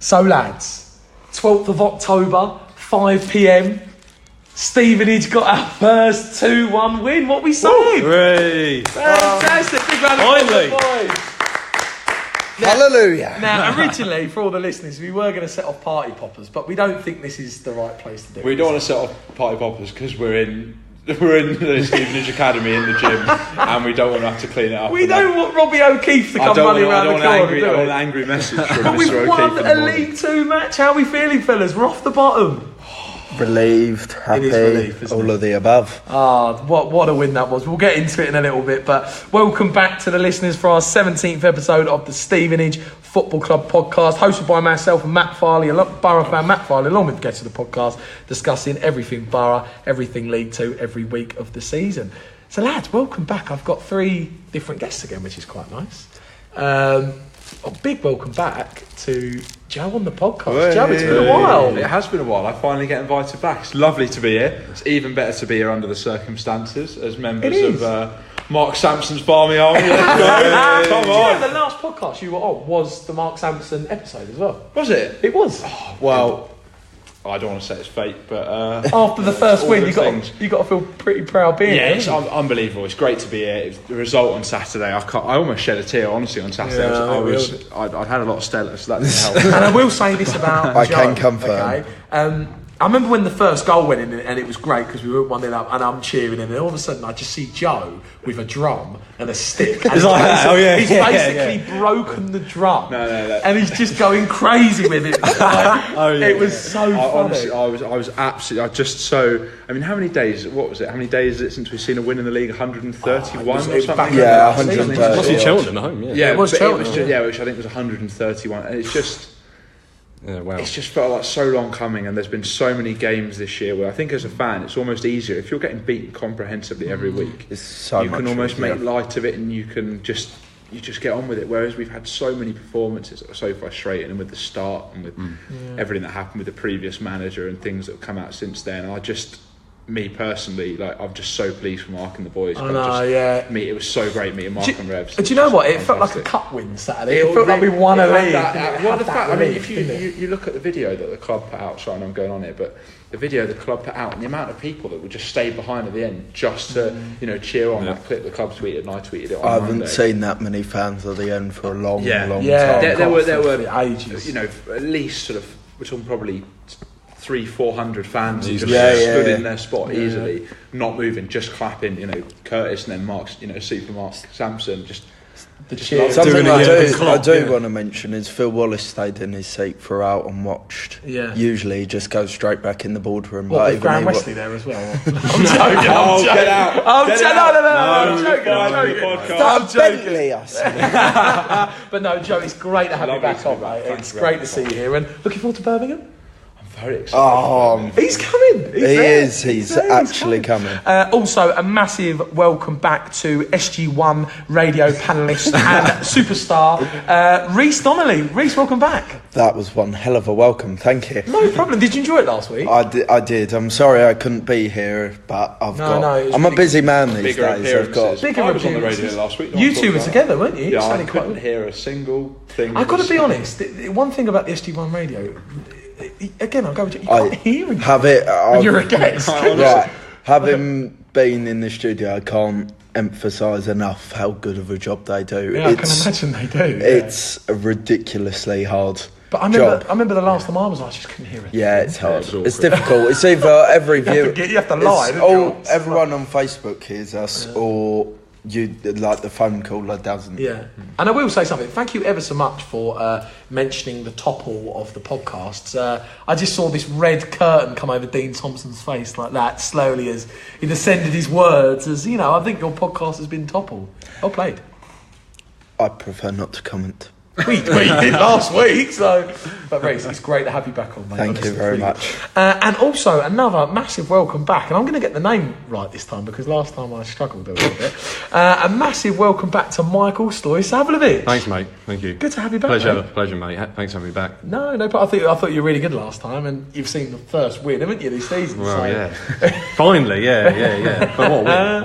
So lads, 12th of October, 5 p.m. Stevenage got our first 2-1 win. What we saying? Hooray! Fantastic. Big round of applause, boys. Hallelujah. Now, originally, for all the listeners, we were going to set off party poppers, but we don't think this is the right place to do it. We don't want to set off party poppers because we're in the Stevenage Academy in the gym and we don't want to have to clean it up. We don't want Robbie O'Keefe to come running around the corner. I want an angry message from But Mr. we've O'Keefe. won a League 2 match. How are we feeling, fellas? We're off the bottom. Relieved, happy, It is relief, isn't all it? of the above. What a win that was. We'll get into it in a little bit, but welcome back to the listeners for our 17th episode of the Stevenage Football Club podcast, hosted by myself and Matt Farley, Borough fan Matt Farley, along with guests of the podcast, discussing everything Borough, everything League 2, every week of the season. So lads, welcome back. I've got 3 different guests again, which is quite nice. A big welcome back to Joe on the podcast. Joe, it's been a while. It has been a while. I finally get invited back. It's lovely to be here. It's even better to be here under the circumstances as members of Mark Sampson's Barmy Army. Come on. The last podcast you were on was the Mark Sampson episode as well. Was it? It was. Well, I don't want to say it's fate, but after the first win, you things. got to feel pretty proud being yeah, here. it's unbelievable. It's great to be here. It was the result on Saturday, I almost shed a tear, honestly, on Saturday. I'd had a lot of Stella, so that didn't help. And I will say this about I Joe, can confirm. Okay? I remember when the first goal went in, and it was great because we were 1-0 up, and I'm cheering, and then all of a sudden I just see Joe with a drum and a stick. And he's basically broken the drum, and he's just going crazy with it. It was so funny. Honestly, I was absolutely. I mean, how many days? What was it? How many days is it since we've seen a win in the league? 131 or something. Yeah, 130. Must be Cheltenham at home, Yeah, it was Cheltenham. which I think was 131, and it's just. Yeah, wow. It's just felt like so long coming, and there's been so many games this year where I think as a fan it's almost easier if you're getting beaten comprehensively every week. It's so you much can almost easier. make light of it, and you just get on with it. Whereas we've had so many performances that are so frustrating, and with the start and with everything that happened with the previous manager and things that have come out since then, me personally, I'm just so pleased for Mark and the boys. It was so great meeting Mark and Revs. Do you know what? It felt like a cup win Saturday. It felt like we won a league. If you look at the video that the club put out, sorry, I'm going on here, but the video the club put out and the amount of people that would just stay behind at the end just to cheer on that clip the club tweeted, and I tweeted it on I haven't Monday. seen that many fans at the end for a long time. There were ages. At least sort of, we're talking probably 300-400 fans who just stood in their spot easily, not moving, just clapping, Curtis and then Mark's, Super Mark Sampson, just the cheers. Something I do want to mention is Phil Wallace stayed in his seat throughout and watched. Yeah. Usually he just goes straight back in the boardroom. What, with Graham Wesley there as well? I'm joking. Get out. I'm joking. Bentley, I said. But no, Joe, it's great to have you back on, mate. It's great to see you here, and looking forward to Birmingham. Very excited. He's coming. He's actually coming. Also, a massive welcome back to SG1 radio panellist and superstar, Rhys Donnelly. Rhys, welcome back. That was one hell of a welcome. Thank you. No problem. Did you enjoy it last week? I did. I'm sorry I couldn't be here, but I'm a busy man these days. I was on the radio last week. You two were together, weren't you? Yeah, I couldn't hear a single thing. I've got to be honest. The one thing about the SG1 radio. Again, I'll go with you. You can't hear him. When you're a guest. Right. Having been in the studio, I can't emphasise enough how good of a job they do. Yeah, I can imagine they do. Yeah. It's a ridiculously hard But I remember the last time I was, I just couldn't hear it. Yeah, it's hard. It's difficult. It's either every view. You have to lie. Everyone on Facebook hears us, or you like the phone caller doesn't. Yeah, and I will say something. Thank you ever so much for mentioning the topple of the podcasts. I just saw this red curtain come over Dean Thompson's face like that slowly as he descended his words. As I think your podcast has been toppled. Well played. I prefer not to comment. We did last week, but Rhys, it's great to have you back on, mate. Thank you very much. And also another massive welcome back, and I'm going to get the name right this time because last time I struggled a little bit. A massive welcome back to Michael Stoy-Savlovich. Thanks, mate. Thank you. Good to have you back. Pleasure, mate. Thanks for having me back. No, but I thought you were really good last time, and you've seen the first win, haven't you, this season? Well, yeah. Finally, yeah. But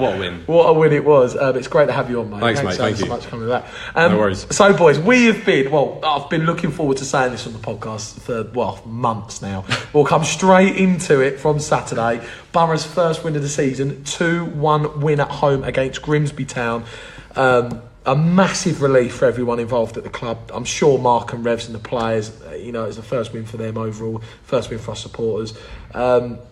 what a win! What a win it was. It's great to have you on, mate. Thanks, mate. Thank you so much for coming back. No worries. So, boys, I've been looking forward to saying this on the podcast podcast for months now. We'll come straight into it from Saturday. Borough's first win of the season, 2-1 win at home against Grimsby Town. A massive relief for everyone involved at the club. I'm sure Mark and Revs and the players, it's the first win for them overall, first win for our supporters.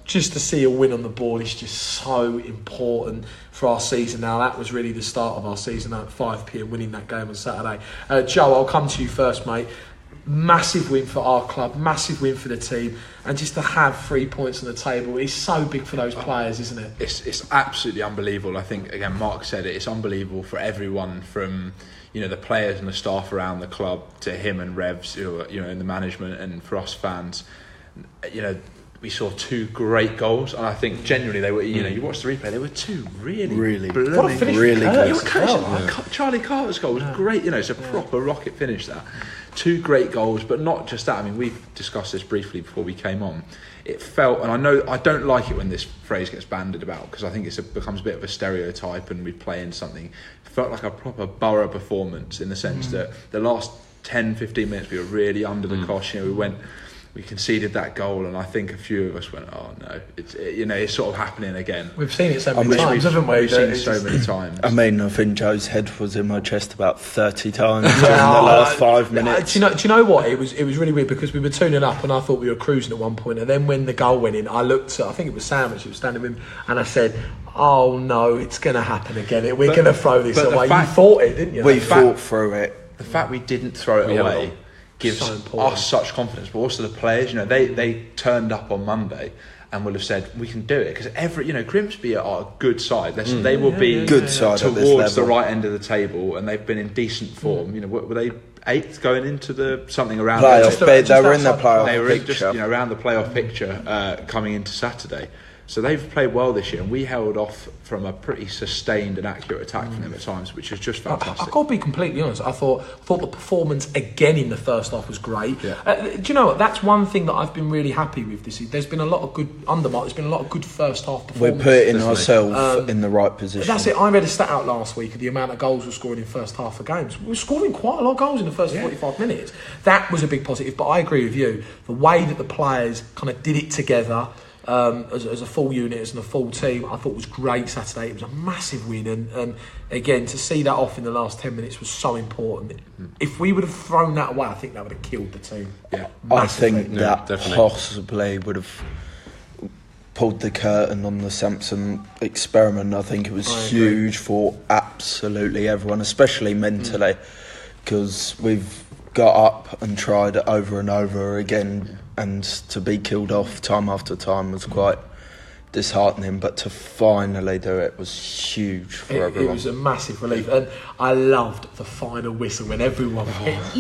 Just to see a win on the board is just so important for our season now. That was really the start of our season at 5 p.m, winning that game on Saturday. Joe, I'll come to you first, mate. Massive win for our club, massive win for the team, and just to have 3 points on the table is so big for those players, isn't it? It's absolutely unbelievable. I think, again, Mark said it, it's unbelievable for everyone from the players and the staff around the club to him and Revs, in the management, and for us fans. We saw 2 great goals, and I think genuinely they were. You watch the replay; they were 2 really good. Charlie Carter's goal was great. It's a proper rocket finish. That 2 great goals, but not just that. I mean, we've discussed this briefly before we came on. It felt, and I know I don't like it when this phrase gets bandied about because I think it becomes a bit of a stereotype, and we play in something. It felt like a proper Borough performance in the sense that the last 10-15 minutes we were really under the cosh. We conceded that goal, and I think a few of us went, "Oh no, it's sort of happening again." We've seen it so many times, haven't we? We've seen it so many times. I mean, I think Joe's head was in my chest about 30 times during the last 5 minutes. Do you know what? It was really weird because we were 2-0 up, and I thought we were cruising at one point, and then when the goal went in, I looked at, I think it was Sam, she was standing with him, and I said, "Oh no, it's going to happen again. We're going to throw this away." You thought it, didn't you? We fought through it. The fact we didn't throw it away gives us such confidence, but also the players. They turned up on Monday and will have said we can do it because Grimsby are a good side. They will be good side towards the right end of the table, and they've been in decent form. Were they 8th going into something around playoff? They were in the playoff. They were just around the playoff picture coming into Saturday. So they've played well this year, and we held off from a pretty sustained and accurate attack from them at times, which was just fantastic. I've got to be completely honest. I thought the performance again in the first half was great. Yeah. Do you know what? That's one thing that I've been really happy with this season. There's been a lot of good There's been a lot of good first half performances. We're putting ourselves in the right position. That's it. I read a stat out last week of the amount of goals we're scoring in first half of games. We're scoring quite a lot of goals in the first 45 minutes. That was a big positive. But I agree with you. The way that the players kind of did it together. As a full unit, as a full team, I thought was great Saturday. It was a massive win, and again, to see that off in the last 10 minutes was so important. If we would have thrown that away, I think that would have killed the team. Yeah, I think that possibly would have pulled the curtain on the Samson experiment. I think it was huge for absolutely everyone, especially mentally, because we've got up and tried it over and over again. And to be killed off time after time was quite disheartening, but to finally do it was huge for everyone. It was a massive relief, and I loved the final whistle when everyone went,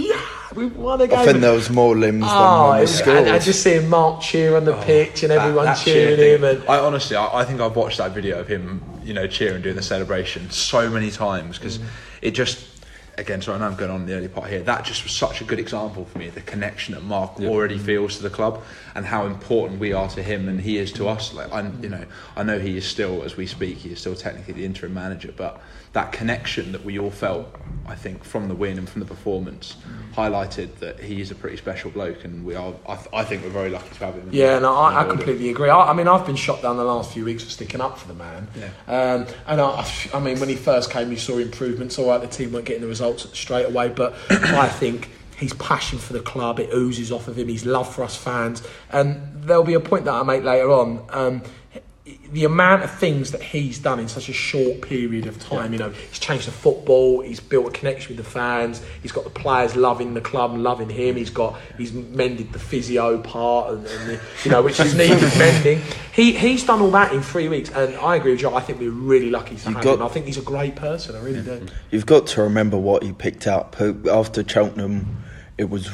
we won a game. I think there was more limbs than when we scored. And just seeing Mark cheer on the pitch and everyone cheering him. And I honestly think I've watched that video of him, cheering, doing the celebration so many times because it just. Again, sorry, I know I'm going on in the early part here. That just was such a good example for me, the connection that Mark already feels to the club and how important we are to him and he is to us. I know he is still, as we speak, he is still technically the interim manager, but that connection that we all felt, I think, from the win and from the performance highlighted that he is a pretty special bloke, and I think we're very lucky to have him. Yeah, no, I completely agree. I mean, I've been shot down the last few weeks for sticking up for the man. Yeah. And I mean, when he first came, you saw improvements. All right, the team weren't getting the results straight away, but I think his passion for the club, it oozes off of him. His love for us fans, and there'll be a point that I make later on. The amount of things that he's done in such a short period of time, he's changed the football, he's built a connection with the fans, he's got the players loving the club and loving him, he's mended the physio part and which is needed mending. He's done all that in 3 weeks, and I agree with you. I think we're really lucky to have him. I think he's a great person, I really do. You've got to remember what he picked up after Cheltenham. It was a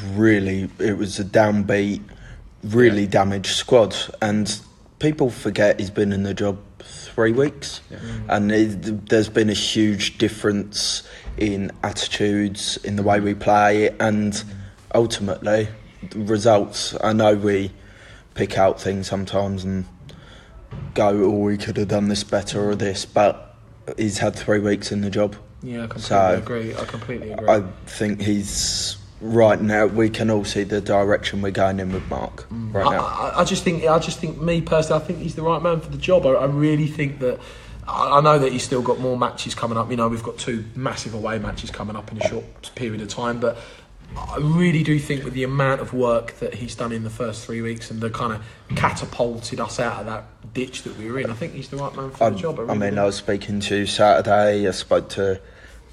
downbeat, really damaged squad, and people forget he's been in the job 3 weeks, and there's been a huge difference in attitudes, in the way we play, and ultimately results. I know we pick out things sometimes and go, "Oh, we could have done this better or this," but he's had 3 weeks in the job. Yeah, I completely agree. I think he's right now we can all see the direction we're going in with Mark right now. I just think me personally, I think he's the right man for the job. I really think that. I know that he's still got more matches coming up. You know, we've got 2 massive away matches coming up in a short period of time, but I really do think with the amount of work that he's done in the first 3 weeks and the kind of catapulted us out of that ditch that we were in, I think he's the right man for the job. I was speaking to you Saturday. I spoke to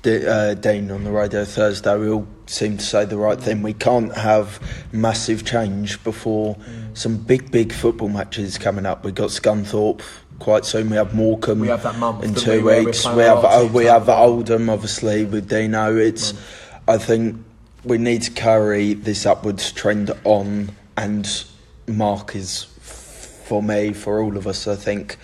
Dean on the radio Thursday. We all seem to say the right thing. We can't have massive change before some big football matches coming up. We've got Scunthorpe quite soon. We have Morecambe. We have that month in 2 weeks. We have Oldham, obviously, with Dino. I think we need to carry this upwards trend on, and Mark is, for me, for all of us, I think,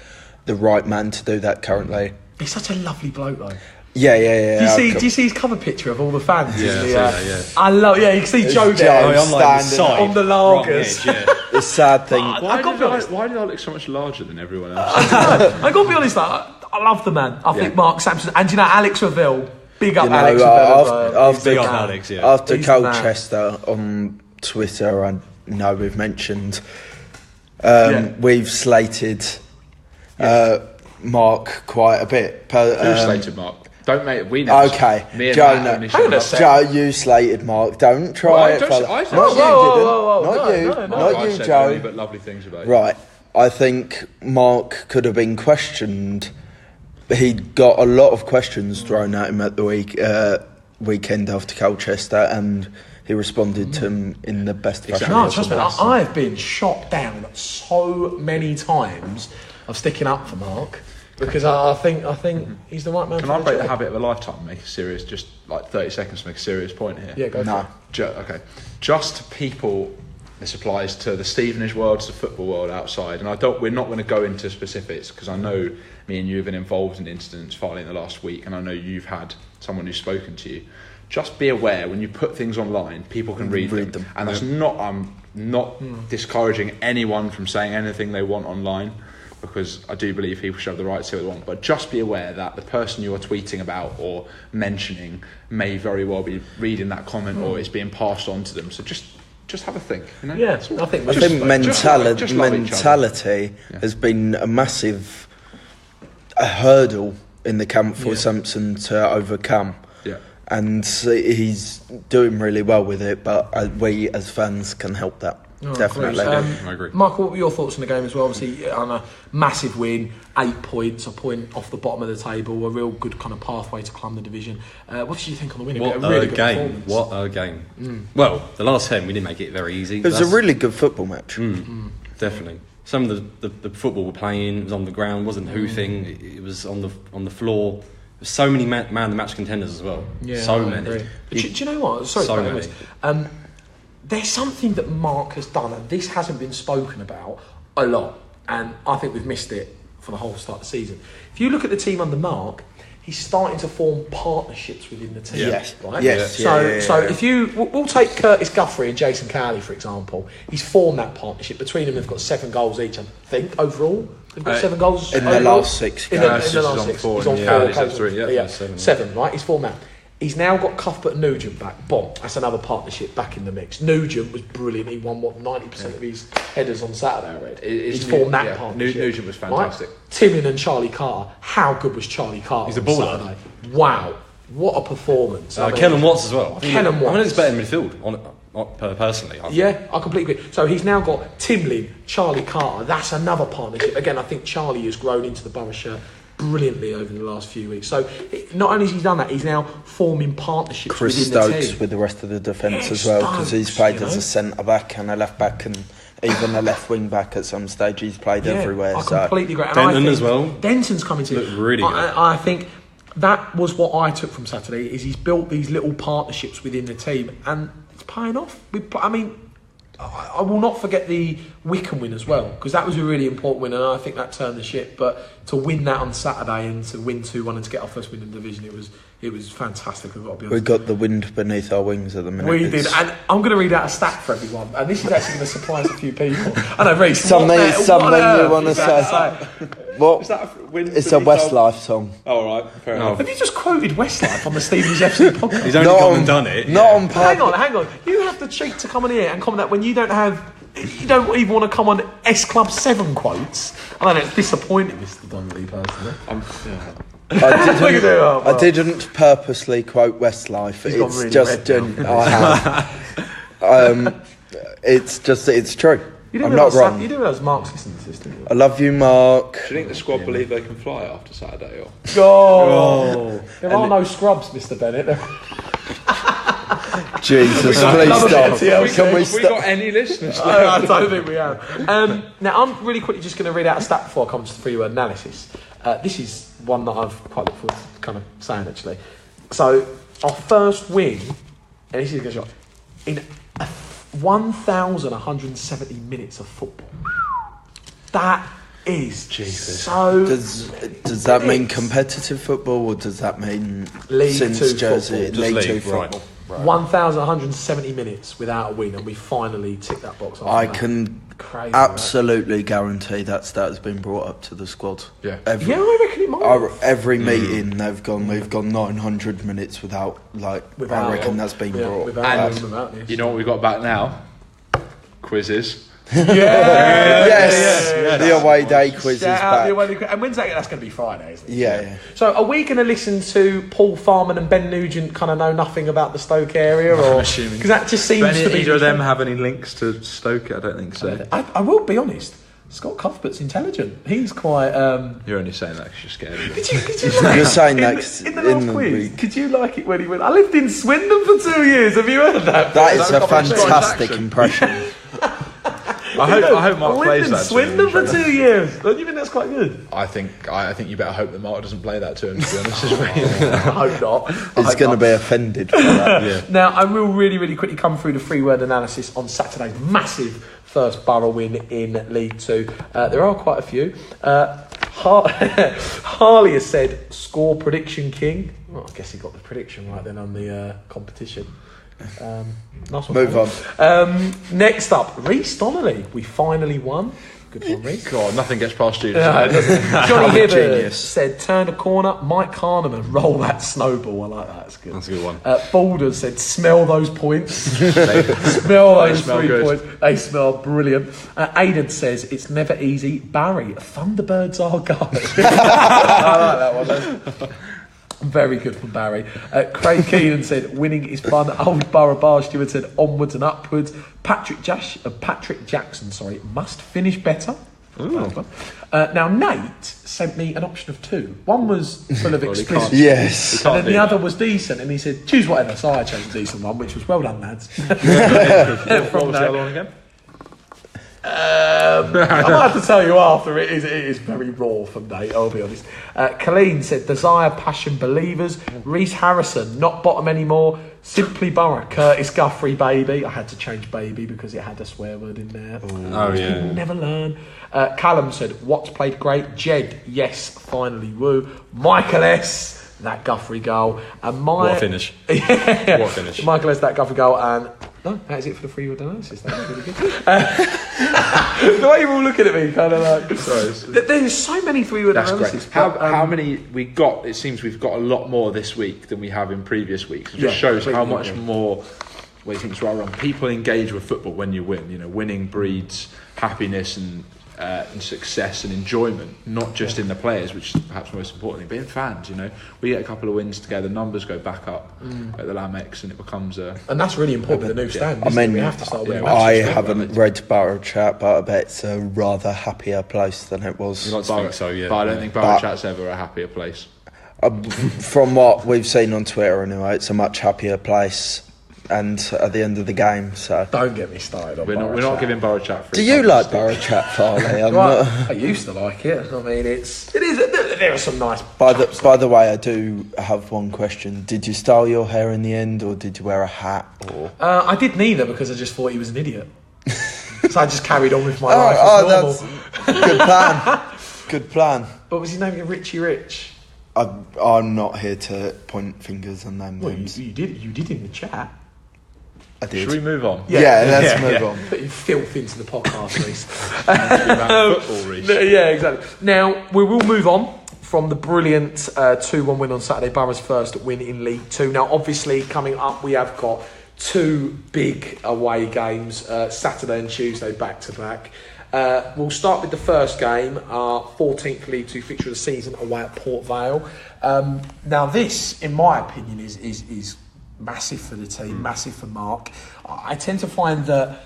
the right man to do that currently. He's such a lovely bloke, though. Yeah. Do you see his cover picture of all the fans? Yeah, I love. Yeah, you can see Joe there standing on the lagers. The sad thing. Why did I look so much larger than everyone else? I got to be honest, I love the man. I think Mark Sampson, and Alex Reville. Big up Alex Reville. After Colchester on Twitter, I know we've mentioned we've slated Mark quite a bit. Who slated Mark? Don't make we never. Okay, me and Joe, Joe, you slated Mark. Don't try it, fella. Not you, Joe. But lovely things about you. Right, I think Mark could have been questioned. He got a lot of questions thrown at him at the weekend after Colchester, and he responded to them in the best fashion. No, trust me, I've been shot down so many times of sticking up for Mark. Because I think he's the right man. Can I break the habit of a lifetime and make a serious, just like 30 seconds to make a serious point here? Yeah, go for it. Okay. Just to people, this applies to the Stevenage world, to the football world outside, and we're not going to go into specifics because I know me and you have been involved in incidents finally in the last week, and I know you've had someone who's spoken to you. Just be aware when you put things online, people can read them. And that's not. I'm not discouraging anyone from saying anything they want online, because I do believe people should have the right to say what they want. But just be aware that the person you are tweeting about or mentioning may very well be reading that comment or it's being passed on to them. So just have a think. You know? Yeah, I think mentality has been a massive hurdle in the camp for Sampson to overcome. Yeah. And he's doing really well with it, but we as fans can help that. Oh, definitely. I agree. Michael, what were your thoughts on the game as well? Obviously, on a massive win, 8 points, a point off the bottom of the table, a real good kind of pathway to climb the division. What did you think on the win? What a game. Well, the last 10, we didn't make it very easy. It was a really good football match. Definitely. Some of the football we're playing, it was on the ground, wasn't hoofing, it was on the floor. There's so many man of the match contenders as well. Yeah, so many. Do you know what? Sorry, so many. There's something that Mark has done, and this hasn't been spoken about a lot, and I think we've missed it for the whole start of the season. If you look at the team under Mark, he's starting to form partnerships within the team. Yes. Right? Yes. So if we'll take Curtis Guthrie and Jason Cowley, for example. He's formed that partnership. Between them, they've got 7 goals each, I think, overall. They've got 7 goals in the last 6 games. In the last 6. He's on 4. 7, right? He's formed that. He's now got Cuthbert and Nugent back. Boom. That's another partnership back in the mix. Nugent was brilliant. He won, 90% of his headers on Saturday, I read. He's formed that partnership. Nugent was fantastic. Right? Tillman and Charlie Carter. How good was Charlie Carter? He's a baller. Saturday? Wow. What a performance. Kellen Watts as well. Kellen Watts. I mean, it's better in midfield, personally. I completely agree. So he's now got Timlin, Charlie Carter. That's another partnership. Again, I think Charlie has grown into the Borough shirt brilliantly over the last few weeks. So not only has he done that, he's now forming partnerships Chris within Stokes the team. With the rest of the defence as well, because he's played as a centre back and a left back and even a left wing back at some stage. He's played everywhere. I completely agree. And Denton as well. Denton's coming to look really good. I think that was what I took from Saturday. Is he's built these little partnerships within the team, and it's paying off. I will not forget the Wycombe win as well, because that was a really important win, and I think that turned the ship. But to win that on Saturday and to win 2-1 and to get our first win in the division, it It was fantastic, I've got to be We honest. got the wind beneath our wings at the minute. We did, and I'm going to read out a stat for everyone, and this is actually going to surprise a few people. I know, Reece, Something you want to say? What? Is that It's a Westlife song. Oh, right, fair enough. Have you just quoted Westlife on the Stevenage FC podcast? He's only gone and done it. Not on purpose. Hang on. You have the cheek to come on here and comment that when you don't even want to come on S Club 7 quotes. I know it's disappointing, Mr. Donnelly, personally. I didn't purposely quote Westlife. He's gone It's really just red now. I have. It's true. I'm not wrong. You do realise Mark's listening to this, didn't you? I love you, Mark. Do you think the squad believe they can fly after Saturday? Or There are no scrubs, Mr. Bennett. Jesus, another please bit of stop. TLC. Can we have we stop? got any listeners? I don't think we have. Now, I'm really quickly just going to read out a stat before I come to the three-word analysis. This is one that I've quite looked forward to kind of saying, actually. So, our first win, and this is going to shock, in 1,170 minutes of football. That is so... Does that mean competitive football, or does that mean League since Two Jersey? football? League Two League, right. football. 1,170 minutes without a win, and we finally ticked that box off. I can Crazy, absolutely guarantee that stat has been brought up to the squad. Yeah. Yeah, I reckon it might. Every meeting we've gone 900 minutes without I reckon that's been brought up. And you know what we got back now? Quizzes. Yes, the away day quiz is back. And when's that? That's going to be Friday, isn't it? Yeah. So are we going to listen to Paul Farman and Ben Nugent kind of know nothing about the Stoke area? Or, I'm assuming. Because that just seems to be... either of them have any links to Stoke? I don't think so. I will be honest. Scott Cuthbert's intelligent. He's quite... You're only saying that because you're scared of it. Could you like You're saying in next the last in the quiz, week. could you like it when he went, I lived in Swindon for 2 years. Have you heard that? That is a Scottish fantastic accent. impression. I hope Mark I plays lived in that. Swindon for 2 years. Don't you think that's quite good? I think you better hope that Mark doesn't play that to him, to be honest. I hope not. He's going to be offended for that. Now, I will really, really quickly come through the three-word analysis on Saturday's massive first Borough win in League Two. There are quite a few. Harley has said, score prediction king. Well, I guess he got the prediction right then on the competition. Nice one. Move on. Next up, Reece Donnelly. We finally won. Good one, Reece. God, nothing gets past you. Johnny Hibbert genius. said, turn a corner, Mike Kahneman, roll that snowball. I like that, that's good. That's a good one. Balders said, smell those points. Smell those smell 3 good. points. They smell brilliant. Aidan says, it's never easy. Barry, Thunderbirds are going. I like that one. Very good from Barry. Craig Keenan said, winning is fun. Old Borough Bar Stewart said, onwards and upwards. Patrick Jackson, must finish better. Now, Nate sent me an option of 2. One was full of explicit. Yes. And then the other was decent, and he said, choose whatever. So I chose the decent one, which was well done, lads. What was the other one again? I might have to tell you after. It is very raw from Nate, I'll be honest. Colleen said, desire, passion, believers. Reece Harrison, not bottom anymore. Simply Borough. Curtis Guthrie, baby. I had to change baby because it had a swear word in there. Oh, yeah. People never learn. Callum said, Watts played great. Jed, yes, finally, woo. Michael S, that Guthrie goal. And What a finish. Yeah. What a finish. Michael S, that Guthrie goal. And no, that is it for the three-word analysis. That was really good. The way you're all looking at me, kind of like... Sorry. There's so many three-word That's analysis. great. But, How many we got? It seems we've got a lot more this week than we have in previous weeks. It just shows how much more. What do you think is right or wrong? People engage with football when you win. You know, winning breeds happiness and success and enjoyment, not just in the players, which is perhaps the most important thing, but in fans. You know, we get a couple of wins together, numbers go back up at the Lamex, and it becomes a. And that's really important. The new stand. I mean, we have to start winning. I haven't read Borough Chat, but I bet it's a rather happier place than it was. I'd like to think so, yeah. But I don't think Borough Chat's ever a happier place. From what we've seen on Twitter, anyway, it's a much happier place. And at the end of the game, so Don't get me started on We're Borough not Chat. giving Borough Chat free. do you like Borough Chat, Farley? I'm Well, not. I used to like it. I mean, it is. There are some nice. By the way, I do have one question. Did you style your hair in the end, or did you wear a hat? Or I did neither because I just thought he was an idiot. So I just carried on with my life as normal. that's good plan. Good plan. What was his name again? Richie Rich. I'm not here to point fingers and name Well, names. you did in the chat. I did. Should we move on? Yeah, let's move on. Putting filth into the podcast, Reece. Football, Reece. Yeah, exactly. Now, we will move on from the brilliant 2-1 win on Saturday, Borough's first win in League Two. Now, obviously, coming up, we have got 2 big away games, Saturday and Tuesday, back-to-back. We'll start with the first game, our 14th League Two fixture of the season, away at Port Vale. Now, this, in my opinion, is massive for the team, massive for Mark. I tend to find that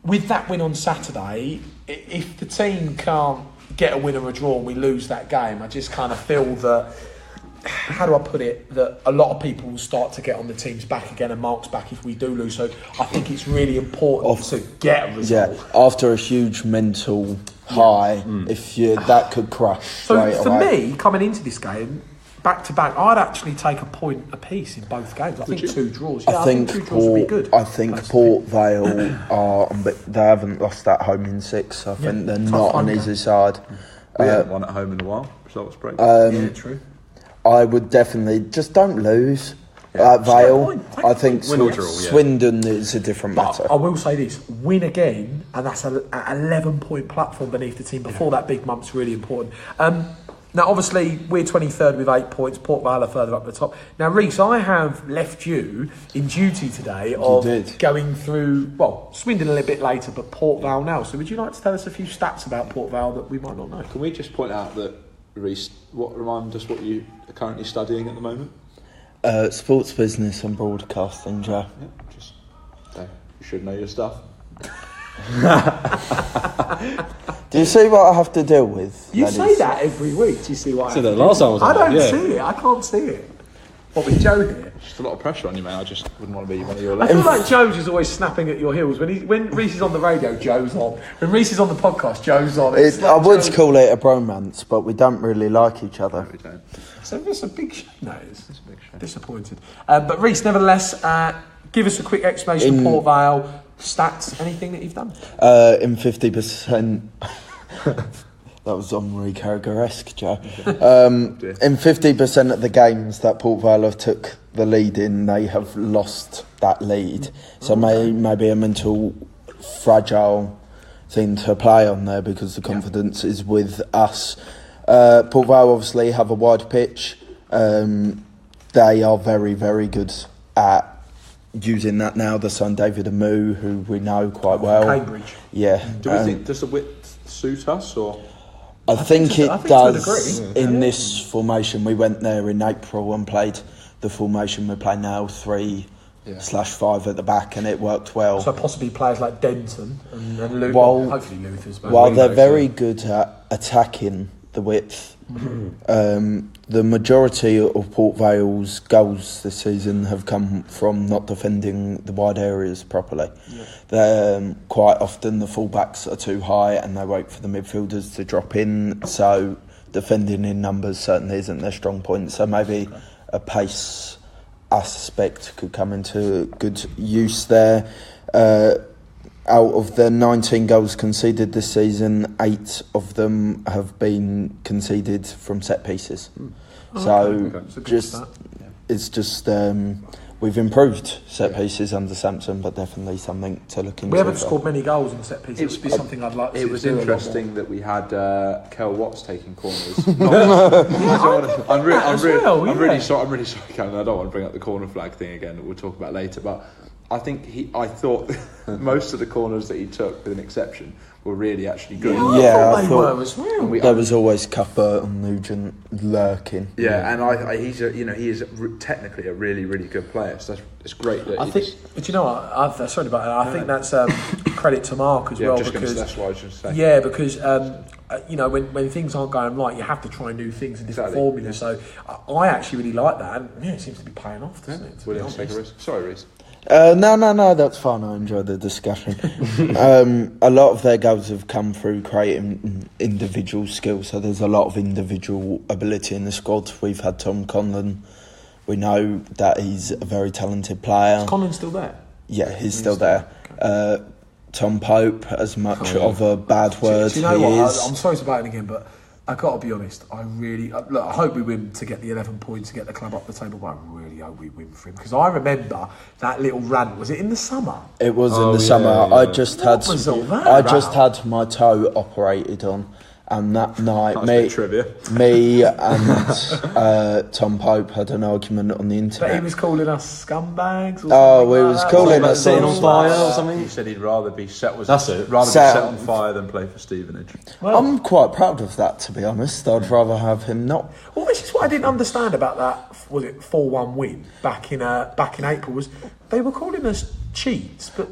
with that win on Saturday, if the team can't get a win or a draw and we lose that game, I just kind of feel that, how do I put it, that a lot of people will start to get on the team's back again and Mark's back if we do lose. So I think it's really important to get a result. Yeah, after a huge mental high, if that could crush straight So for away. me, coming into this game, back to back, I'd actually take a point apiece in both games. I think 2 draws. Yeah, I think 2 draws would be good. I think Port Vale they haven't lost at home in 6. I think they're not an easy side. We haven't won at home in a while. Results break. Yeah, true. I would definitely just don't lose at Vale. I think Win or draw, yeah. Swindon is a different But matter. I will say this: win again, and that's an 11-point platform beneath the team. Before that big month's really important. Now, obviously, we're 23rd with 8 points. Port Vale are further up the top. Now, Reece, I have left you in duty today of going through, Swindon a little bit later, but Port Vale now. So would you like to tell us a few stats about Port Vale that we might not know? Can we just point out that, Reece, remind us what you are currently studying at the moment? Sports business and broadcasting, Joe. Yeah, just you should know your stuff. Do you see what I have to deal with? You say that every week. Do you see what I Said that last time I was I on, don't yeah. see it. I can't see it. What, with Joe here? Just a lot of pressure on you, mate. I just wouldn't want to be one of your I legs. feel like Joe's is always snapping at your heels. When Reece is on the radio, Joe's on. When Reece is on the podcast, Joe's on. It's I like would Joe's- call it a bromance, but we don't really like each other. We don't. So it's a big shame, that is. It's a big shame. Disappointed. But Reece, nevertheless, give us a quick explanation of Port Vale, stats, anything that you've done. In 50%... That was Henri Carragher-esque, Joe. In 50% of the games that Port Vale took the lead in, they have lost that lead. So maybe a mental fragile thing to play on there because the confidence is with us. Port Vale obviously have a wide pitch. They are very, very good at using that now. The son David Amu, who we know quite well. Cambridge. Yeah. Do we think, does the width suit us, or...? I think to it a does degree. in this formation. We went there in April and played the formation we play now, 3/5 at the back, and it worked well. So possibly players like Denton and Luther. While- Hopefully Luther's back. While they're very good at attacking the width, the majority of Port Vale's goals this season have come from not defending the wide areas properly. Quite often the fullbacks are too high and they wait for the midfielders to drop in, so defending in numbers certainly isn't their strong point. So maybe a pace aspect could come into good use there. Out of the 19 goals conceded this season, 8 of them have been conceded from set pieces. It's a good start. It's just we've improved set pieces under Sampson, but definitely something to look into. We haven't scored many goals in set pieces. It would be something I'd like to do. It was interesting that we had Kel Watts taking corners. I'm really sorry, Cameron. I don't want to bring up the corner flag thing again that we'll talk about later. But I thought most of the corners that he took, with an exception, were really actually good. I thought they were as well. There was always Cuthbert and Nugent lurking. Yeah, and he is technically a really, really good player. So it's great that but you know what? Sorry about that. I think that's credit to Mark as well, because that's what I was just saying. Yeah, because when things aren't going right, you have to try new things and different formulas. So I actually really like that, and it seems to be paying off, doesn't it? William, take a risk. Sorry, Reece. No, that's fine. I enjoy the discussion. A lot of their goals have come through creating individual skills, so there's a lot of individual ability in the squad. We've had Tom Conlon. We know that he's a very talented player. Is Conlon still there? Yeah, he's still there. Tom Pope, as much of a bad word Do you know he what? is. I'm sorry to bite in again, but I got to be honest. I really look. I hope we win to get the 11 points to get the club up the table. But I really hope we win for him because I remember that little rant. Was it in the summer? It was in the summer. yeah. I just had What was all that I about? just had my toe operated on, and that night That's a bit trivia. me and Tom Pope had an argument on the But he internet. was calling us scumbags. Or Oh, something we like was that. calling Something us like on that. fire or something. He said he'd rather be set That's it. rather Set- be set on fire than play for Stevenage. Well, I'm quite proud of that, to be honest. I'd rather have him not. well, this is what I didn't understand about that. Was it 4-1 win back in April? Was they were calling us cheats, but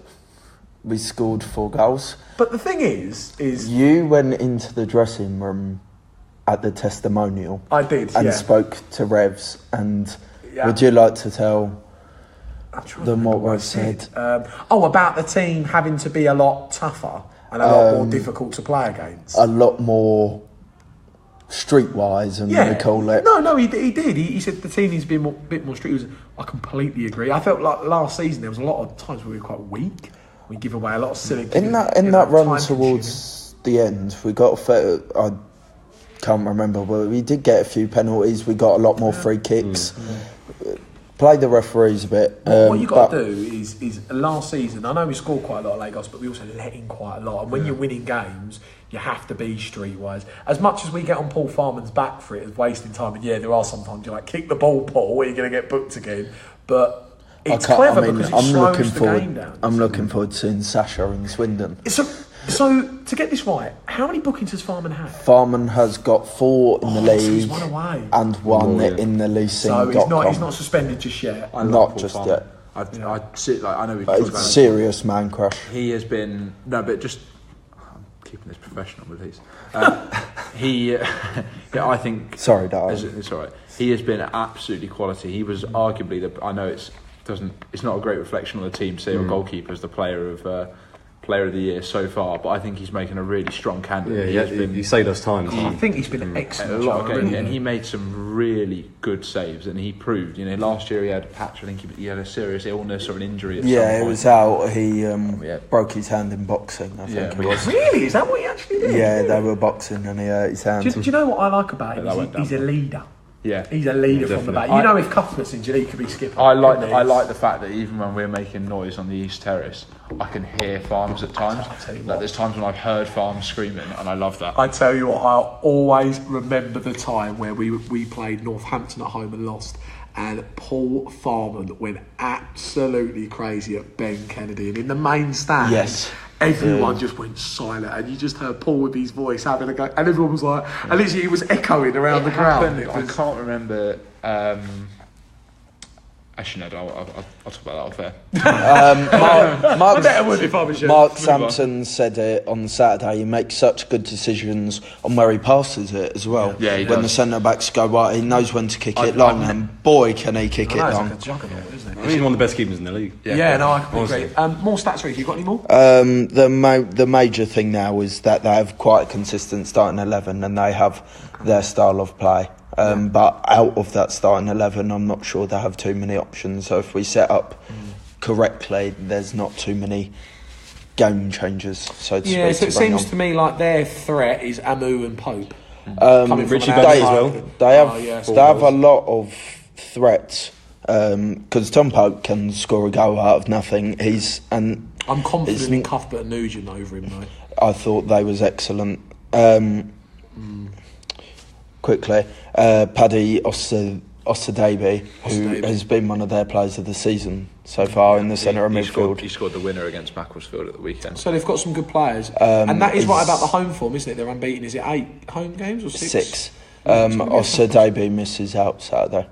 We scored 4 goals. the thing is You went into the dressing room at the testimonial I did and yeah. spoke to Revs. And Yeah. would you like to tell I'm trying to them remember what I Rev said? About the team having to be a lot tougher and a lot more difficult to play against. A lot more streetwise, and we call it. No, he did. He said the team needs to be a bit more strict. I completely agree. I felt like last season there was a lot of times where we were quite weak. We give away a lot of silly. In that run towards the end, we got I can't remember, but we did get a few penalties. We got a lot more free kicks. Play the referees a bit. What you got to do is last season. I know we scored quite a lot of late goals, but we also let in quite a lot. And when you're winning games, you have to be streetwise. As much as we get on Paul Farman's back for it as wasting time, and there are sometimes you're like, kick the ball, Paul, or you're going to get booked again. But it's clever because it slows the game down. I'm looking forward to seeing Sasha in Swindon. So to get this right, how many bookings has Farman had? Farman has got 4 in the So league he's one away. and 1 in the leasing. So he's not suspended just yet. I love Not Paul just Farmer. yet. I'd sit like I know we But talked it's about it. serious man crush. He has been but just I'm keeping this professional with these. I think. Sorry, Darren. It's all right. He has been absolutely quality. He was arguably I know it's not a great reflection on the team. Say your goalkeeper as the player of the year so far, but I think he's making a really strong candidate. You say those times. I think he's been excellent. A lot of games, and he made some really good saves, and he proved. Last year he had a patch. I think he had a serious illness or an injury. At some Yeah, point. it was out. He broke his hand in boxing, I think it was. Really? Is that what he actually did? Yeah, they were boxing and he hurt his hand. Do you know what I like about him? That went He's a down. leader. Yeah, He's a leader from the back. definitely. If Cuthbert's injured, he could be skipping. I couldn't he? like the fact that even when we're making noise on the East Terrace, I can hear Farms at times. tell you Like what. there's times when I've heard Farms screaming, and I love that. I tell you what, I always remember the time where we played Northampton at home and lost, and Paul Farman went absolutely crazy at Ben Kennedy, and in the main stand, Yes. everyone just went silent, and you just heard Paul with his voice having a go, and everyone was like, and literally it was echoing around the ground. It I was, can't remember. Actually, no, I'll talk about that off air. Mark Sampson said it on Saturday. He makes such good decisions on where he passes it as well. Yeah, he when does. the centre backs go right, he knows when to kick it long, and boy, can he kick it I know, long. it's like a juggernaut, isn't it? He's one of the best keepers in the league. Yeah, no, I completely Honestly. agree. More stats, Rick. You got any more? The major thing now is that they have quite a consistent starting 11, and they have their style of play. But out of that starting 11, I'm not sure they have too many options. So if we set up correctly, there's not too many game changers. So to Yeah, speak, so it to bring seems on. to me like their threat is Amu and Pope. Coming from Richie an Bailey outside. as well. They have Oh, yeah, they have a lot of threats because Tom Pope can score a goal out of nothing. I'm confident It's in n- Cuthbert and Nugent over him though. I thought they was excellent. Quickly, Paddy Osadebe, who Osadebe. has been one of their players of the season so far in the centre of midfield. He scored the winner against Macclesfield at the weekend. So they've got some good players, and that is right about the home form, isn't it? They're unbeaten. Is it 8 home games or 6? 6. Osadebe misses out Saturday.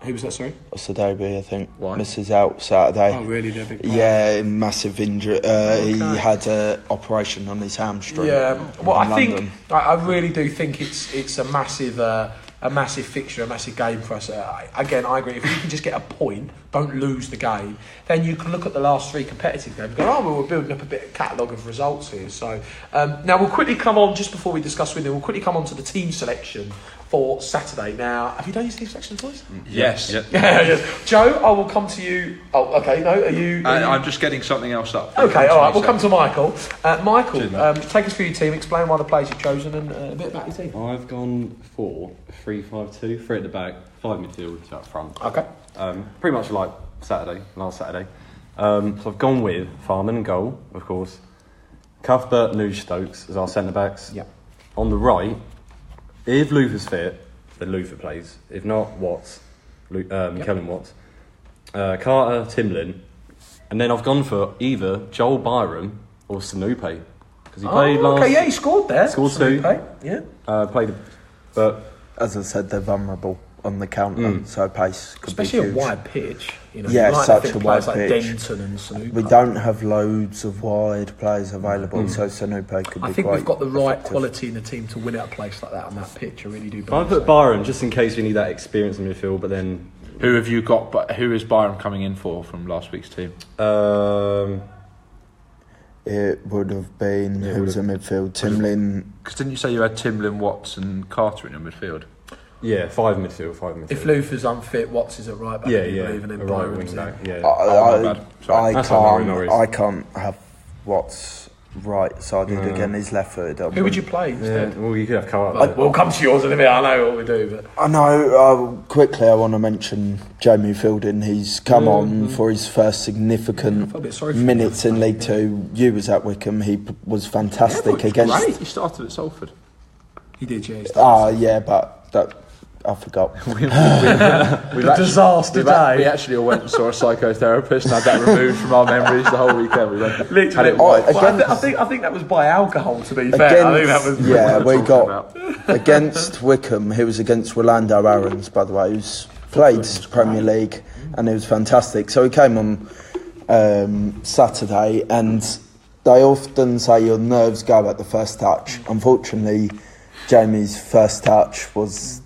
Who was that? Sorry. Osadebe, I think, Why? misses out Saturday. Oh, really? They're big. Players. Yeah, massive injury. He had an operation on his hamstring. Yeah. Well, in I think London. I really do think it's a massive fixture, a massive game for us. Again, I agree. If we can just get a point, don't lose the game, then you can look at the last 3 competitive games and go, oh, well, we're building up a bit of catalogue of results here. So now we'll quickly come on, just before we discuss with them, we'll quickly come on to the team selection for Saturday. Now, have you done your team selection, boys? Yes. Yes. Joe, I will come to you. Oh, okay, no, are you... I'm just getting something else up. Okay, all right, we'll come to Michael. Michael, take us through your team, explain why the players you've chosen and a bit about your team. I've gone for 3-5-2, 3 at the back, 5 midfield, 2 up front. Okay. Pretty much like last Saturday. So I've gone with Farman and goal, of course. Cuthbert, Nuge, Stokes as our centre backs. Yeah. On the right, if Luther's fit, then Luther plays. If not, Watts, Kellen Watts, Carter, Timlin, and then I've gone for either Joel Byram or Sanupe because he played last. Okay, yeah, he scored there. Scored 2. Yeah. Played, but As I said, they're vulnerable on the counter, so pace could especially be huge. a wide pitch. You know, Yeah, you like such to think a players wide like pitch. Denton and Sanupe. We don't have loads of wide players available, so Sanupe could be I think quite we've got the right effective. quality in the team to win at a place like that on that pitch. I really do. I put Byram just in case we need that experience in midfield. But then, Who have you got? But who is Byram coming in for from last week's team? It would have been who was in midfield? Timlin. Because didn't you say you had Timlin, Watts, and Carter in your midfield? yeah, 5 midfield. If Luther's unfit, Watts is at right back. yeah, you yeah, believe, and then a right Byram's wing in. back. Yeah, my bad. Sorry. That's all right, no worries. I can't have Watts right-sided again. He's left-footed. Who would you play instead? well, you could have Carter. We'll come to yours in a minute. I know what we do, but I know. Quickly, I want to mention Jamie Fielding. He's come on for his first significant I feel a bit sorry for him. minutes in League Two. You was at Wickham. He was fantastic against. Great. He started at Salford. he did, yeah. Yeah, but that I forgot. The disaster day. We actually all went and saw a psychotherapist and had that removed from our memories the whole weekend. We went, Literally. had it Oh, wiped. again- I think that was by alcohol. To be fair, I think that was. yeah, we talking got about. against Wickham. He was against Rolando Aarons, by the way, who's played Premier League, and he was fantastic. So he came on Saturday, and they often say your nerves go at the first touch. Unfortunately, Jamie's first touch was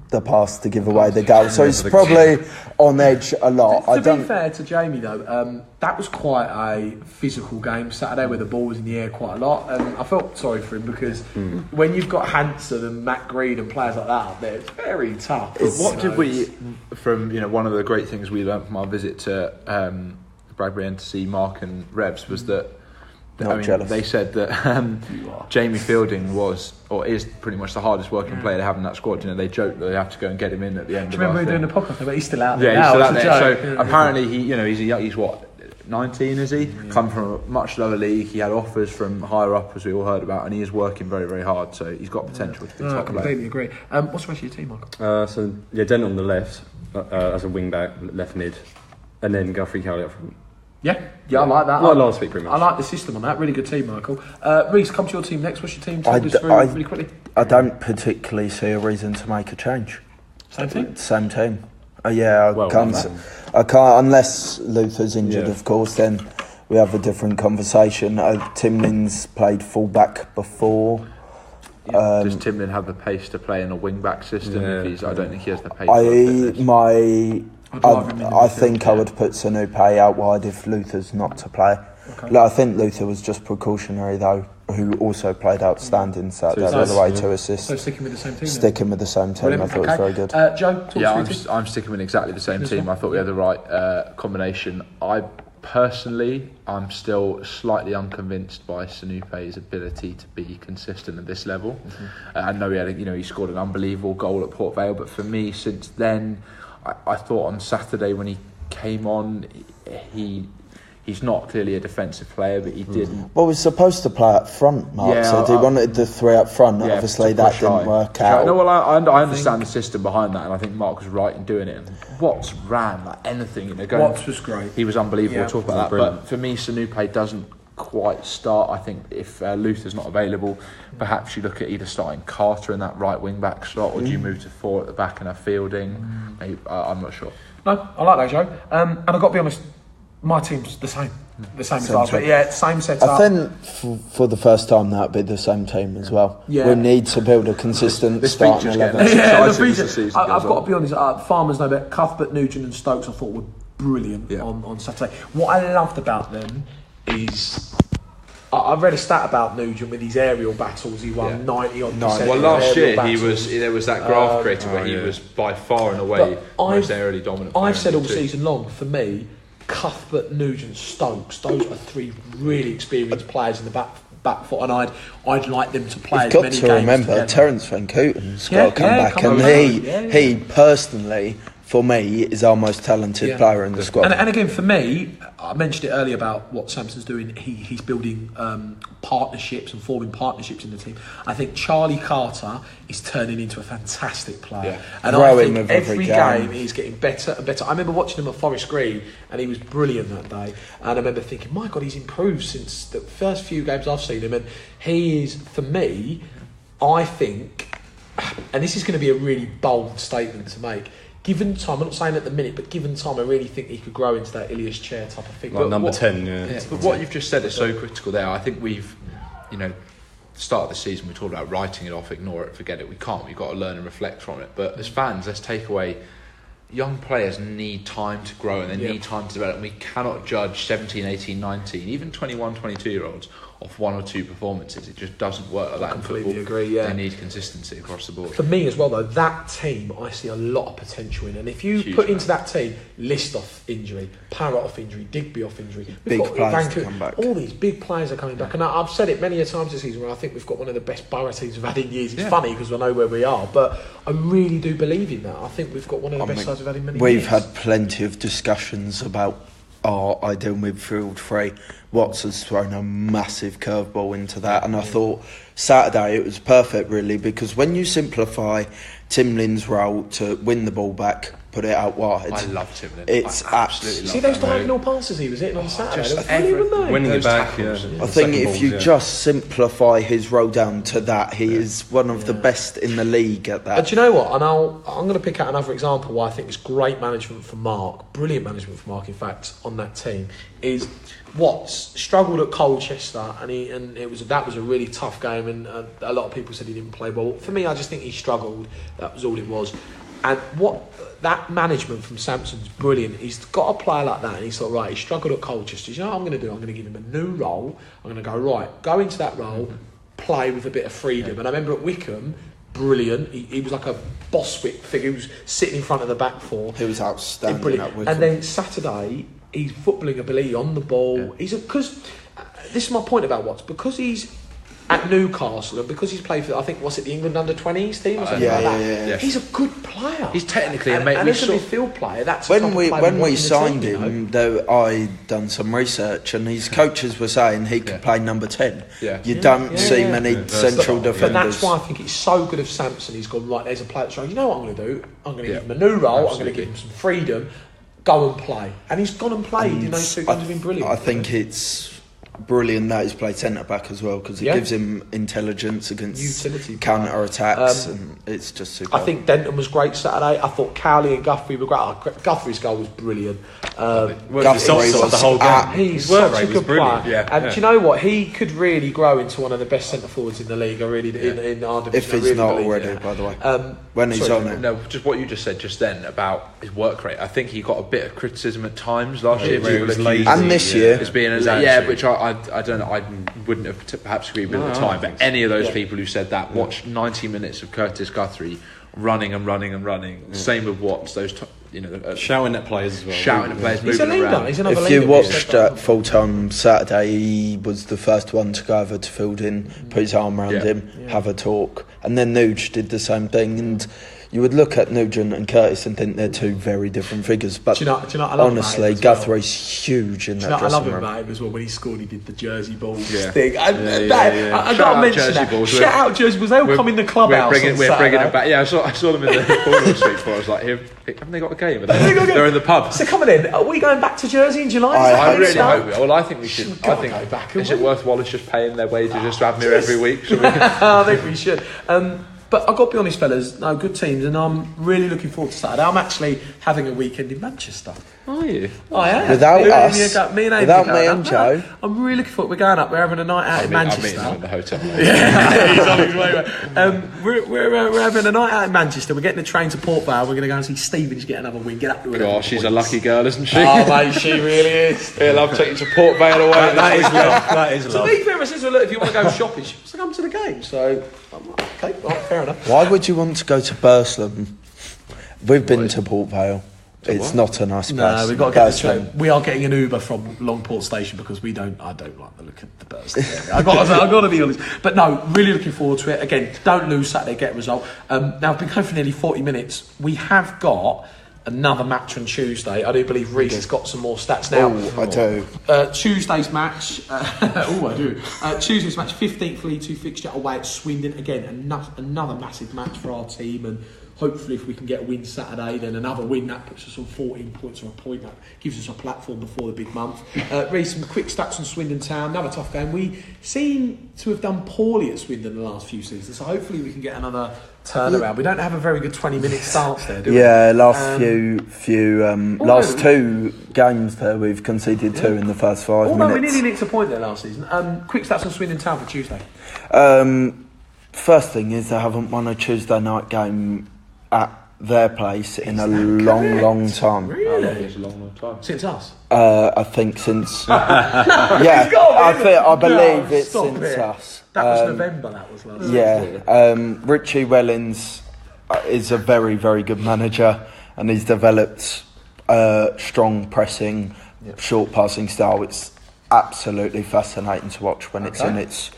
the pass to give away the goal, so he's probably on edge a lot. To be fair to Jamie though, that was quite a physical game Saturday where the ball was in the air quite a lot, and I felt sorry for him because when you've got Hanson and Matt Green and players like that up there, it's very tough. What did we, from one of the great things we learned from our visit to Bradbury End to see Mark and Revs was that Jealous. they said that Jamie Fielding was or is pretty much the hardest working player to have in that squad. They joke that they have to go and get him in at the end. Do you remember we were doing the podcast? But he's still out there. Yeah, he's still out there. So Yeah. apparently he's what, 19, is he? Come from a much lower league. He had offers from higher up, as we all heard about, and he is working very, very hard. So he's got potential to be I top player. completely agree. What's the rest of your team, Michael? So Denton on the left as a wing back, left mid, and then Guthrie Cowley up front. Yeah, I like that. Like last week, pretty much. I like the system on that. Really good team, Michael. Reece, come to your team next. What's your team? Talk us through really quickly. I don't particularly see a reason to make a change. Same team. Same team. Yeah, Well, I can't unless Luther's injured, Yeah. of course. Then we have a different conversation. Timlin's played fullback before. Does Timlin have the pace to play in a wing back system? Yeah. I don't think he has the pace. for fitness. I think I would put Sanupe out wide if Luther's not to play. Okay. Look, I think Luther was just precautionary though, who also played outstanding Saturday, by the way, 2 assists. So sticking with the same team. Sticking with the same team, I thought it was very good. Joe, talk Yeah, through your team. I'm sticking with exactly the same team. I thought we had the right combination. I'm still slightly unconvinced by Sanupe's ability to be consistent at this level. I know he scored an unbelievable goal at Port Vale, but for me, since then, I thought on Saturday when he came on, he's not clearly a defensive player, but he didn't. Well, we're supposed to play up front, Mark, so he wanted the 3 up front. Yeah, Obviously, to that push didn't high. work out. No, well, I understand the system behind that, and I think Mark was right in doing it. And Watts ran like anything. Watts was great. He was unbelievable. Yeah. We'll talk about that. Brilliant. But for me, Sanupe doesn't quite start. I think if Luther's not available, perhaps you look at either starting Carter in that right wing back slot, or do you move to 4 at the back and have Fielding? I'm not sure. No, I like that, Joe. And I've got to be honest, my team's the same. The same as last week. Yeah, same setup. I think for the first time that'd be the same team as well. Yeah. We need to build a consistent This starting feature's 11. getting- Yeah, exciting the as the feature. season I've goes got on. to be honest. Farmers know that Cuthbert, Nugent, and Stokes I thought were brilliant Yeah. on Saturday. What I loved about them is I read a stat about Nugent with his aerial battles. He won 90-odd%. Well, last year battles. there was that graph created where he was by far and away most aerially dominant. I've said all season long, for me, Cuthbert, Nugent, Stokes, those are three really experienced players in the back foot, and I'd like them to play. You've got to remember, Terence Van Cooten's got to come back, and he personally, for me, is our most talented player in the squad. And again, for me, I mentioned it earlier about what Samson's doing. He's building partnerships and forming partnerships in the team. I think Charlie Carter is turning into a fantastic player, and I think every game he's getting better and better. I remember watching him at Forest Green, and he was brilliant that day. And I remember thinking, my God, he's improved since the first few games I've seen him. And he is, for me, I think, and this is going to be a really bold statement to make. Given time, I'm not saying at the minute, but given time, I really think he could grow into that Ilias Chair type of thing. Like number 10, But what you've just said is so critical there. I think we've, start of the season, we talked about writing it off, ignore it, forget it. We can't. We've got to learn and reflect from it. But as fans, let's take away, young players need time to grow and they need time to develop. We cannot judge 17, 18, 19, even 21, 22-year-olds off one or two performances. It just doesn't work like that in football. Completely agree, yeah. They need consistency across the board. For me as well, though, that team I see a lot of potential in. And if you Huge put into that team, List off injury, Parrott off injury, Digby off injury, big players to come back. All these big players are coming back. And I've said it many a times this season where I think we've got one of the best Borough teams we've had in years. It's funny because I know where we are, but I really do believe in that. I think we've got one of the best sides we've had in many years. We've had plenty of discussions about our ideal midfield three. Watts has thrown a massive curveball into that, and I thought Saturday it was perfect really, because when you simplify Timlin's role to win the ball back, put it out wide. I love Timlin. It's absolutely see those diagonal passes he was hitting on Saturday. just They were brilliant, weren't they? winning it Those back. tackles. I think if you just simplify his role down to that, he is one of the best in the league at that. But do you know what? And I'm going to pick out another example why I think it's great management from Mark, brilliant management from Mark, in fact, on that team, is Watts struggled at Colchester, and that was a really tough game, and a lot of people said he didn't play well. For me, I just think he struggled. That was all it was. And what that management from Sampson's brilliant. He's got a player like that, and he's thought, right, he struggled at Colchester. You know what I'm going to do? I'm going to give him a new role. I'm going to go, right, go into that role, play with a bit of freedom. And I remember at Wickham, brilliant. He was like a Boswick figure. He was sitting in front of the back four. He was outstanding at Wickham. And then Saturday, he's footballing ability on the ball. He's because this is my point about Watts, because he's at Newcastle and because he's played for, I think, what's it, the England under-20s team or something like that. Yeah. He's a good player. He's technically a and as a midfield player, that's when we signed him, though, I done some research, and his coaches were saying he could play number 10. You don't see many central defenders. But that's why I think it's so good of Sampson. He's gone, right, there's a player that's going, you know what I'm going to do? I'm going to give him a new role. I'm going to give him some freedom. Go and play. And he's gone and played in those 2 games. Have been brilliant. I think it's brilliant that he's played centre back as well, because it gives him intelligence against counter attacks, and it's just super. I think Denton was great Saturday. I thought Cowley and Guthrie were great. Guthrie's goal was brilliant. Guthrie was the whole game. He's such a good player, and do you know what? He could really grow into one of the best centre forwards in the league. I really in our division. If he's really not already, by the way, when he's on it. No, just what you just said just then about his work rate. I think he got a bit of criticism at times last year. He was lazy, and this year as being which I don't know. I wouldn't have perhaps agreed with at the time. But any of those people who said that, watch 90 minutes of Curtis Guthrie running and running and running. Same with Watts. Those shouting at players as well. Shouting at players, he's moving around. He's another if leader. You watched full time Saturday, he was the first one to go over to Fielding, put his arm around him, have a talk, and then Nuge did the same thing. And you would look at Nugent and Curtis and think they're two very different figures, but do you know what I love honestly, Guthrie's huge in that dressing room. I love him about him as well. When he scored, he did the Jersey balls thing. I got to mention that. Shout out Jersey balls. They'll come in the clubhouse. We're bringing them back. Yeah, I saw them in the corner street before. I was like, haven't they got a game? They're in the pub. So coming in, are we going back to Jersey in July? I really hope. Well, I think we should. I think go back. Is it worth Wallace just paying their wages just to have me every week? I think we should. But I've got to be honest, fellas, no, good teams, and I'm really looking forward to Saturday. I'm actually having a weekend in Manchester. Are you? I am. Without me us, me and Amy without are going me up. and Joe. I'm really looking forward. We're going up. We're having a night out in I'm Manchester. meeting him at the hotel. Yeah, he's on his way. We're having a night out in Manchester. We're getting the train to Port Vale. We're going to go and see Stevenage get another win. Get up to 11 Gosh, she's a points. lucky girl, isn't she? Oh, mate, she really is. Yeah, I'll take you to Port Vale away. That is love. That is To love. be fair, I says, well, look, if you want to go shopping, she wants to come to the game. So, I'm like, okay, well, fair enough. Why would you want to go to Burslem? We've been to Port Vale. It's not a nice place. No, we've got to get the Burslem. train. We are getting an Uber from Longport Station because I don't like the look of the Burslem area. I've got to be honest. But no, really looking forward to it. Again, don't lose Saturday, get a result. Now, I've been going for nearly 40 minutes. We have got another match on Tuesday. I do believe Reece has got some more stats now. Oh, I do. Tuesday's match. I do. Tuesday's match, 15th League 2 fixture away at Swindon. Again, another massive match for our team, and hopefully if we can get a win Saturday, then another win, that puts us on 14 points or a point. That gives us a platform before the big month. Reece, some quick stats on Swindon Town. Another tough game. We seem to have done poorly at Swindon the last few seasons, so hopefully we can get another turnaround. We don't have a very good 20-minute starts there, do we? Yeah, last two games there, we've conceded two in the first 5 Although we minutes. nearly nicked a point there last season. Quick stats on Swindon Town for Tuesday. First thing is they haven't won a Tuesday night game at their place in a long time. Really? It's a long time. Since us? I think since I believe it's stop since it. us. That was November, that was last Yeah, Richie Wellings is a very, very good manager, and he's developed strong pressing, short passing style. It's absolutely fascinating to watch when it's in its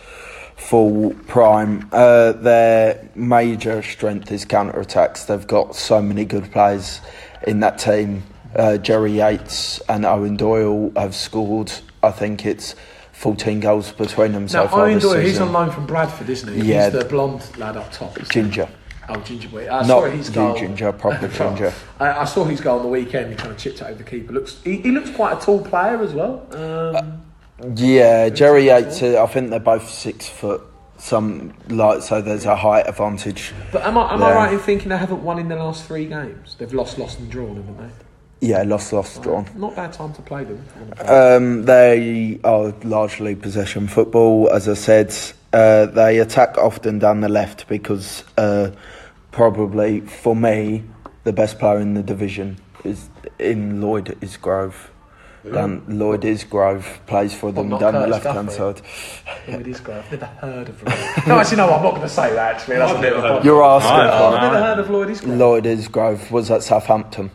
full prime. Their major strength is counter-attacks. They've got so many good players in that team. Jerry Yates and Owen Doyle have scored, I think it's 14 goals between them so far Owen this Doyle, he's season. on loan from Bradford, isn't he? Yeah. He's the blonde lad up top. isn't he? Ginger. Oh, Ginger boy. Not his goal. Ginger, proper Ginger. I saw his goal on the weekend. He kind of chipped it over the keeper. He looks quite a tall player as well. Yeah, Jerry Yates, I think they're both 6 foot. So there's a height advantage. But am I right in thinking they haven't won in the last 3 games? They've lost and drawn, haven't they? Yeah, lost, drawn. Not bad time to play them. They are largely possession football, as I said. They attack often down the left because probably, for me, the best player in the division is in Lloyd Isgrove. Lloyd Isgrove plays for them not down the Curtis left-hand Guthrie? side. Lloyd Isgrove. I've never heard of Lloyd. No, actually, no, I'm not going to say that, actually. That's a bit of a... You're asking I've for never heard of Lloyd Isgrove. Lloyd Isgrove was at Southampton.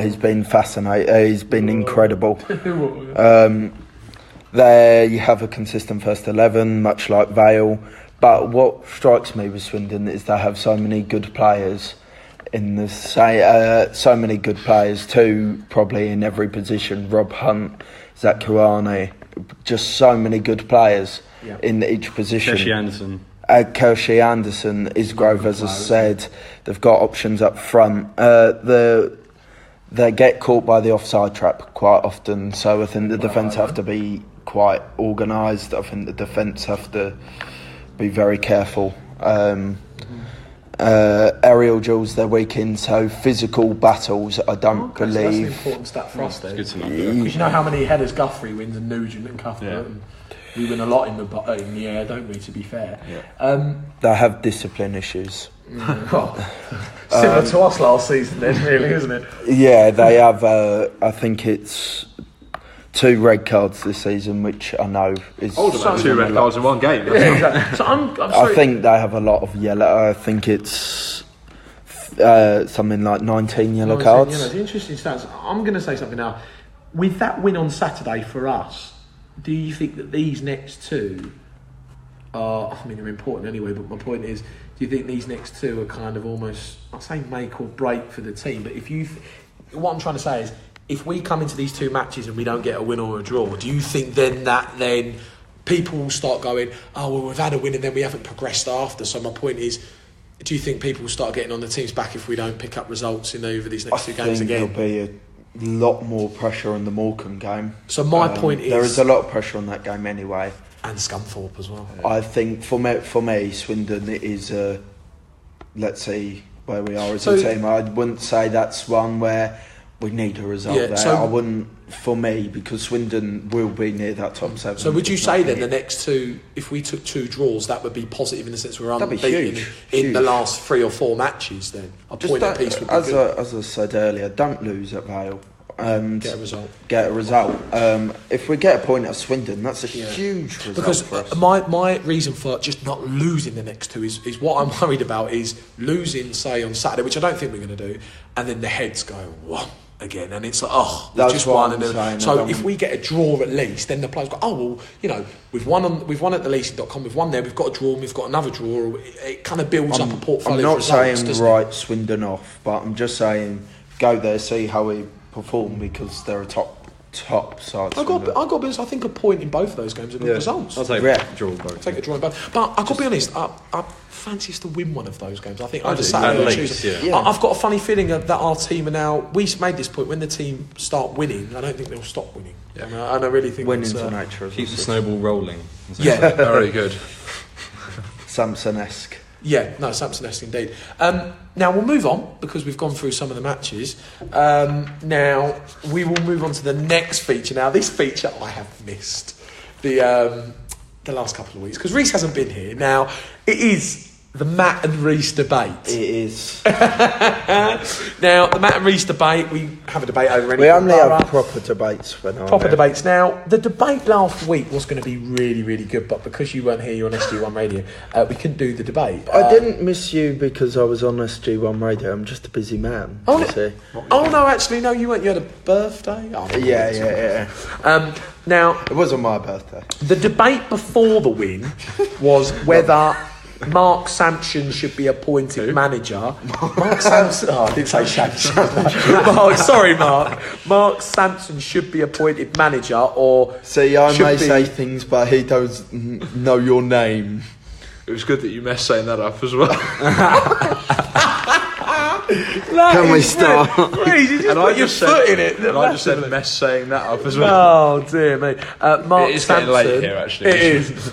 He's been fascinating. He's been incredible. They have a consistent first 11, much like Vale. But what strikes me with Swindon is they have so many good players so many good players too, probably in every position. Rob Hunt, Zach Kouani, just so many good players in each position. Kersey Anderson. Kersey Anderson, Isgrove, as I said, they've got options up front. They get caught by the offside trap quite often, so I think the defence have to be quite organised. I think the defence have to be very careful. Aerial duels they're weak in, so physical battles I don't That's an believe. important stat for us, then. Good to know. Because you know how many headers Guthrie wins and Nugent and Cuthbert. And we win a lot in the air, don't we, to be fair? They have discipline issues. Well, similar to us last season then, really, isn't it? Yeah, they have, I think it's 2 red cards this season, which I know is... So 2 red cards in one game. Yeah, exactly. So I'm I sorry. think they have a lot of yellow. I think it's something like 19 yellow cards. You know, the interesting stats. I'm going to say something now. With that win on Saturday for us, do you think that these next 2 are... I mean, they're important anyway, but my point is, do you think these next 2 are kind of almost... I'll say make or break for the team, but if you... What I'm trying to say is, if we come into these 2 matches and we don't get a win or a draw, do you think then people will start going, oh, well, we've had a win and then we haven't progressed after? So my point is, do you think people will start getting on the team's back if we don't pick up results in over these next 2 games again? I think there'll be a lot more pressure on the Morecambe game. So my point is... There is a lot of pressure on that game anyway. And Scunthorpe as well. I think for me Swindon is let's see where we are as a team. I wouldn't say that's one where we need a result Yeah, there. so- I wouldn't, for me, because Swindon will be near that top 7. So would you It's say not then me. the next two, if we took 2 draws, that would be positive in the sense we're That'd be unbeaten huge, in the huge. last 3 or 4 matches? Then a Just point don't- apiece would be as good. I said earlier, don't lose at Vale. And Get a result. Get a result. If we get a point at Swindon, that's a huge result Because for us. my reason for just not losing the next 2 is what I'm worried about is losing, say, on Saturday, which I don't think we're going to do, and then the heads go, whoa, again, and it's like, oh, we've That's just what won. I'm And saying, so I if don't- we get a draw at least, then the players go, oh, well, you know, we've won at the leasing.com, we've won there, we've got a draw, and we've got another draw. It kind of builds up a portfolio I'm not of results, saying doesn't it? write Swindon off, but I'm just saying go there, see how we perform, because they're a top side. I got to be honest, I think a point in both of those games are good results. I'll take Yeah. draw both. Take a draw in both. But I've got to be honest, I fancy us to win one of those games. I think either do. Saturday or At least, Tuesday. yeah. I've got a funny feeling that our team are now. We made this point when the team start winning. I don't think they'll stop winning. Yeah. And I really think Winning's that's, a nature. Keep the snowball rolling. yeah, Very good. Samson-esque. yeah. No, Samson-esque indeed. Now we'll move on because we've gone through some of the matches. Now we will move on to the next feature. Now this feature I have missed the last couple of weeks because Reece hasn't been here. Now it is the Matt and Reece debate. It is. Now the Matt and Reece debate, we have a debate over anything. We only Borough. have proper debates when I'm Proper here. debates. Now, the debate last week was going to be really, really good, but because you weren't here, you're on SG1 Radio, we couldn't do the debate. I didn't miss you because I was on SG1 Radio. I'm just a busy man. Oh, you see. Oh, no, actually, no, you weren't. You had a birthday? Oh, Yeah. Now, It wasn't my birthday. the debate before the win was whether Mark Sampson should be appointed manager. Mark Sampson. Oh, I didn't say Sampson. Mark Sampson should be appointed manager, or See, I should may be- say things, but he doesn't know your name. It was good that you messed saying that up as well. Can we start? Please, you just And put I your just foot said, in it. and I just said mess saying that up as well. Oh dear me. Mark It is Sampson, getting late here, actually. It is.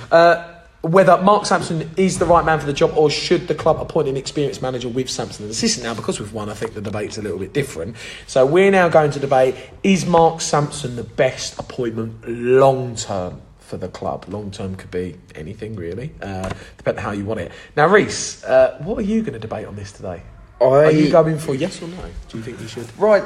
Whether Mark Sampson is the right man for the job, or should the club appoint an experienced manager with Sampson as assistant? Now, because we've won, I think the debate's a little bit different. So we're now going to debate: is Mark Sampson the best appointment long term for the club? Long term could be anything really, depending on how you want it. Now, Reece, what are you going to debate on this today? Are you going for yes or no? Do you think you should? Right,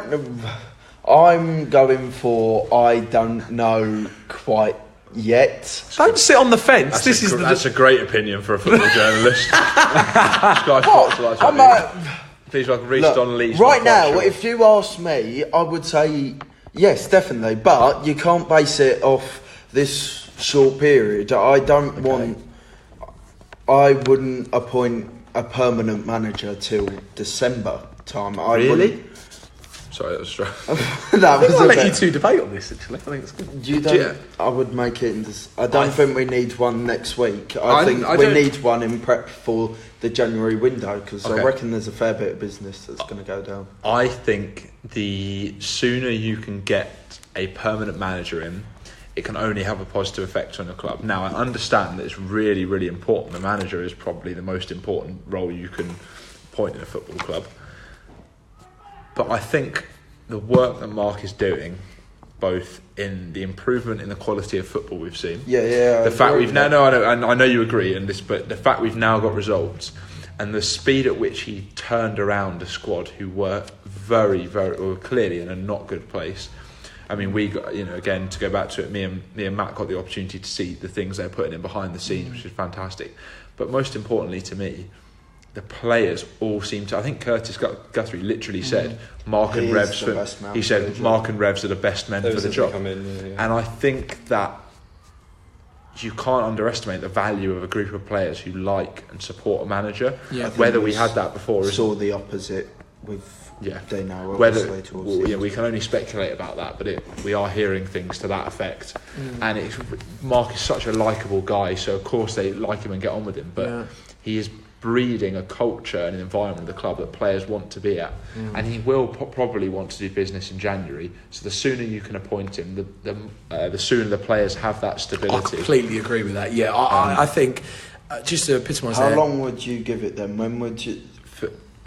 I'm going for I don't know quite yet. Don't sit on the fence. That's a great opinion for a football journalist. This guy talks like that. Feels like Reece Look, on leash. right now, if you ask me, I would say yes, definitely. But you can't base it off this short period. I don't want. I wouldn't appoint a permanent manager till December time. I Really? wouldn't- Sorry, that was strong. That was I'll a let you bit. two debate on this. Actually, I think it's good. You don't. Yeah. I would make it. I don't think we need one next week. I think I we don't- need one in prep for the January window because I Okay. reckon there's a fair bit of business that's going to go down. I think the sooner you can get a permanent manager in, it can only have a positive effect on the club. Now, I understand that it's really, really important. The manager is probably the most important role you can appoint in a football club. But I think the work that Mark is doing, both in the improvement in the quality of football we've seen, Yeah. the fact we've now, I know you agree in this, but the fact we've now got results and the speed at which he turned around a squad who were were clearly in a not good place. I mean, we got, again, to go back to it, me and Matt got the opportunity to see the things they're putting in behind the scenes, which is fantastic. But most importantly to me, the players all seem to. I think Curtis Guthrie literally said Mark He and is Revs. the best man He for said the job. Mark and Revs are the best men for the job. And I think that you can't underestimate the value of a group of players who like and support a manager. Yeah. Whether we had that before, saw the opposite with Dino. whether we can only speculate about that, but we are hearing things to that effect. And Mark is such a likeable guy, so of course they like him and get on with him. But he is breeding a culture and an environment of the club that players want to be at, and he will probably want to do business in January. So the sooner you can appoint him, the sooner the players have that I stability. completely agree with that. Yeah, I think just to epitomise How that. long would you give it then? When would you?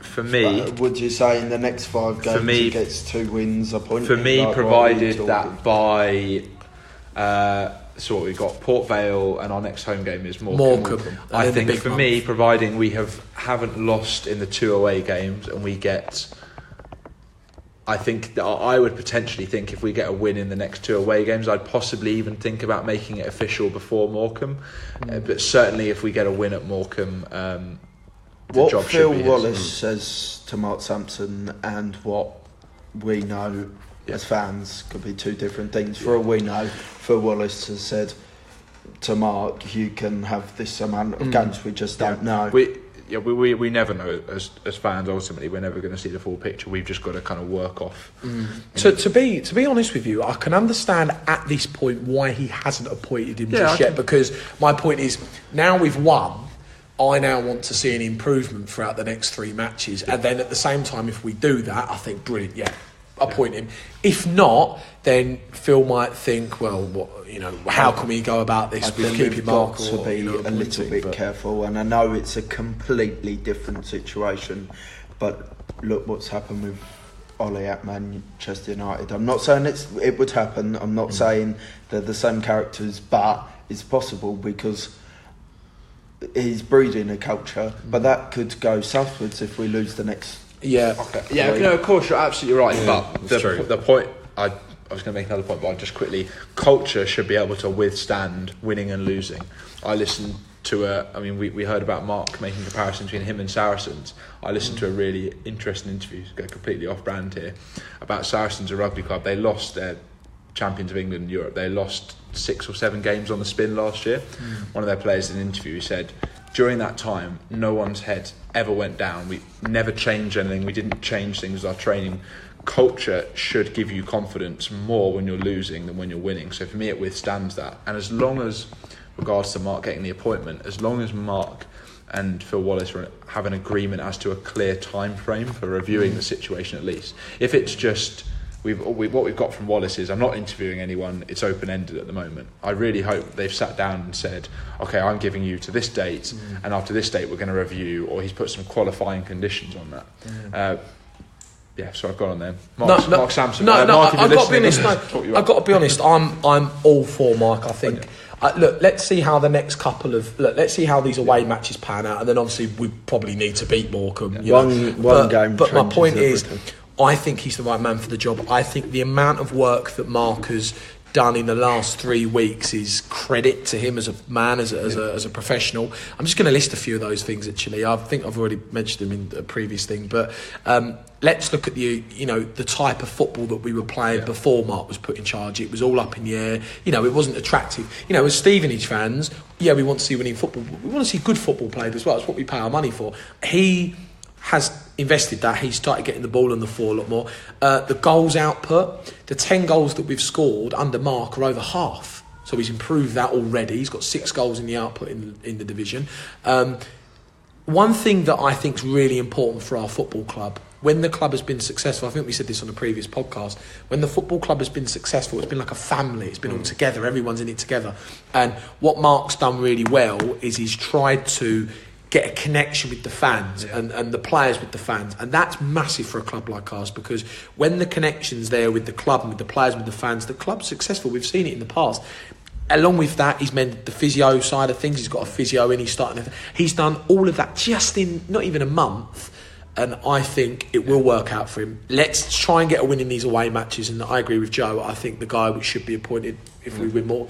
For me, would you say in the next 5 games he gets 2 wins, a point? For me, provided that by so what we've got Port Vale and our next home game is Morecambe. I think for me, providing we haven't lost in the 2 away games and we get, I think that I would potentially think if we get a win in the next 2 away games, I'd possibly even think about making it official before Morecambe. But certainly, if we get a win at Morecambe, what Phil Wallace says to Mark Sampson and what we know as fans could be 2 different things. For all we know, Phil Wallace has said to Mark, "You can have this amount of games. We just don't know." We never know as fans. Ultimately, we're never going to see the full picture. We've just got to kind of work off. So to be honest with you, I can understand at this point why he hasn't appointed him just yet. Because my point is, now we've won, I now want to see an improvement throughout the next 3 matches, and then at the same time, if we do that, I think brilliant. Appoint him. If not, then Phil might think, well, how can we go about this with keeping Mark? To be a little bit careful, and I know it's a completely different situation, but look what's happened with Ollie at Manchester United. I'm not saying it would happen. I'm not saying they're the same characters, but it's possible because he's breeding a culture. But that could go southwards if we lose the next. Of course you're absolutely right. But the point I was going to make another point, but I'll just quickly. Culture should be able to withstand winning and losing. I listened to we heard about Mark making comparisons between him and Saracens. I listened to a really interesting interview, go completely off brand here, about Saracens, a rugby club. They lost their champions of England and Europe. They lost 6 or 7 games on the spin last year. One of their players in an interview said, during that time, no one's head ever went down. We never changed anything. We didn't change things with our training. Culture should give you confidence more when you're losing than when you're winning. So for me, it withstands that. And as long as, regards to Mark getting the appointment, as long as Mark and Phil Wallace have an agreement as to a clear time frame for reviewing the situation at least. If it's just... what we've got from Wallace is, I'm not interviewing anyone, it's open-ended at the moment. I really hope they've sat down and said, okay, I'm giving you to this date, and after this date we're going to review, or he's put some qualifying conditions on that. So I've gone on there. Mark Sampson. I've got to be honest, I'm all for Mark. I think let's see how the next couple of let's see how these away matches pan out, and then obviously we probably need to beat Morecambe. One game. But my point is, I think he's the right man for the job. I think the amount of work that Mark has done in the last 3 weeks is credit to him as a man, as a professional. I'm just going to list a few of those things. Actually, I think I've already mentioned them in a previous thing. But let's look at the type of football that we were playing before Mark was put in charge. It was all up in the air. It wasn't attractive. As Stevenage fans, we want to see winning football. We want to see good football played as well. That's what we pay our money for. He has invested that. He started getting the ball on the floor a lot more. The goals output, the 10 goals that we've scored under Mark are over half. So he's improved that already. He's got 6 goals in the output in the division. One thing that I think is really important for our football club, when the club has been successful, I think we said this on a previous podcast, when the football club has been successful, it's been like a family. It's been all together. Everyone's in it together. And what Mark's done really well is he's tried to get a connection with the fans and the players with the fans, and that's massive for a club like ours, because when the connection's there with the club and with the players, with the fans, the club's successful. We've seen it in the past. Along with that, he's mended the physio side of things. He's got a physio in. He's done all of that just in not even a month, and I think it will work out for him. Let's try and get a win in these away matches, and I agree with Joe. I think the guy which should be appointed if we win more.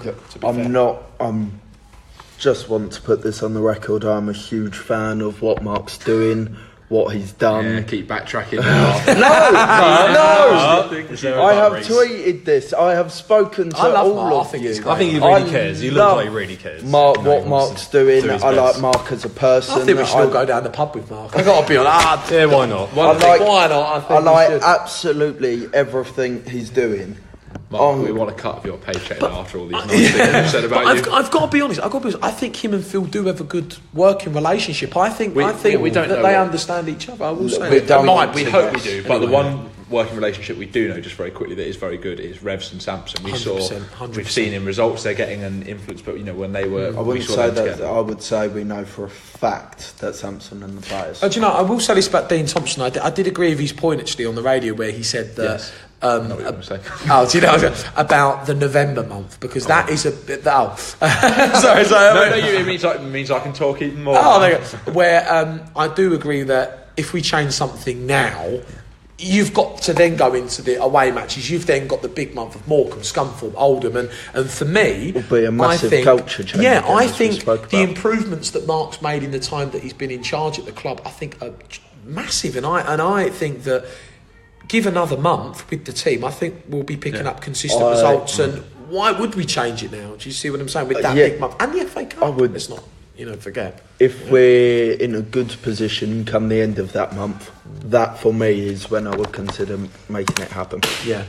Just want to put this on the record. I'm a huge fan of what Mark's doing, what he's done. Yeah, keep backtracking now. No. I have tweeted this. I have spoken to all of you. I think he really cares. He looks like he really cares. What Mark's doing. I like Mark as a person. I think we should all go down the pub with Mark. I've got to be honest. Yeah, why not? Why not? I like absolutely everything he's doing. Mark, we want to cut off your paycheck after all these nice things you've said about you. I've got to be honest. I think him and Phil do have a good working relationship. I think we don't know that they understand each other. I will say we hope we do. But the one working relationship we do know just very quickly that is very good is Revs and Samson. 100%. We've seen in results they're getting an influence, but when they were, I wouldn't say that. I would say we know for a fact that Samson and the players. Do you know? I will say this about Dean Thompson. I did agree with his point actually on the radio where he said that. Yes. I know what you want to say. Oh, do you know about the November month because that is a bit. Oh, sorry. It means I can talk even more. Oh, there you go. Where I do agree that if we change something now, you've got to then go into the away matches. You've then got the big month of Morecambe, Scunthorpe, Oldham, and for me, it'll be a massive culture change. Yeah, I think the improvements that Mark's made in the time that he's been in charge at the club, I think are massive, and I think that. Give another month with the team, I think we'll be picking up consistent results. And why would we change it now? Do you see what I'm saying? With that big month and the FA Cup, let's not, forget. If we're in a good position come the end of that month, that for me is when I would consider making it happen. Yeah,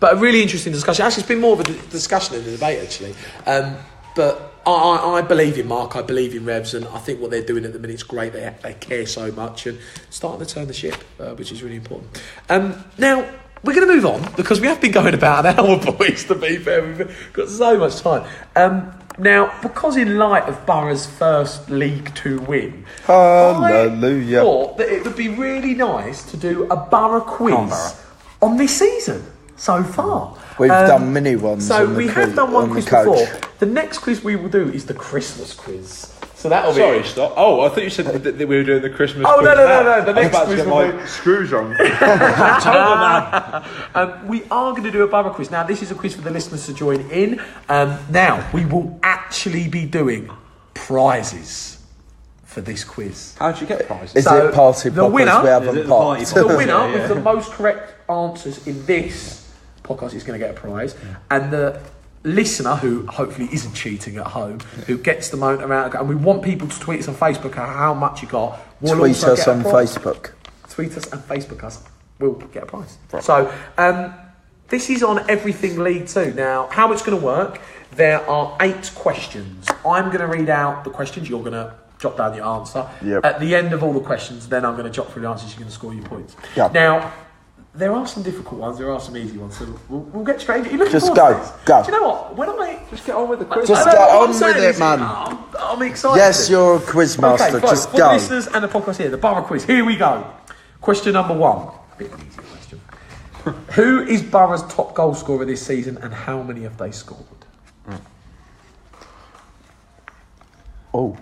but a really interesting discussion. Actually, it's been more of a discussion than a debate, actually. But I believe in Mark, I believe in Revs, and I think what they're doing at the minute is great. They care so much and starting to turn the ship, which is really important. Now, we're going to move on because we have been going about an hour, boys, to be fair. We've got so much time. Now, because in light of Borough's first League 2 win, hallelujah, I thought that it would be really nice to do a Borough quiz on this season so far. We've done mini ones. So we have done one quiz before. The next quiz we will do is the Christmas quiz. So that'll be. Sorry, stop. Oh, I thought you said that we were doing the Christmas. Oh quiz. no! The next I was about quiz to get will my be. screws on. We are going to do a Borough quiz. Now, this is a quiz for the listeners to join in. Now, we will actually be doing prizes for this quiz. How'd you get prizes? Is it party the winner? We haven't popped. The winner with the most correct answers in this podcast is going to get a prize, and the listener who hopefully isn't cheating at home, who gets the moment around, and we want people to tweet us on Facebook how much you got. We'll tweet us on Facebook. Tweet us and Facebook us. We'll get a prize. Right. So this is on Everything League 2. Now, how it's going to work? There are 8 questions. I'm going to read out the questions. You're going to jot down your answer. Yep. At the end of all the questions, then I'm going to jot through the answers. You're going to score your points. Yep. Now, there are some difficult ones. There are some easy ones. So we'll get straight into it. Just go. Do you know what? When I just get on with the quiz. Just get on with it, man. I'm excited. Yes, you're a quiz master. Okay, just for go. the listeners and the podcast here, the Borough quiz. Here we go. Question number 1. A bit of an easier question. Who is Borough's top goal scorer this season, and how many have they scored? Oh,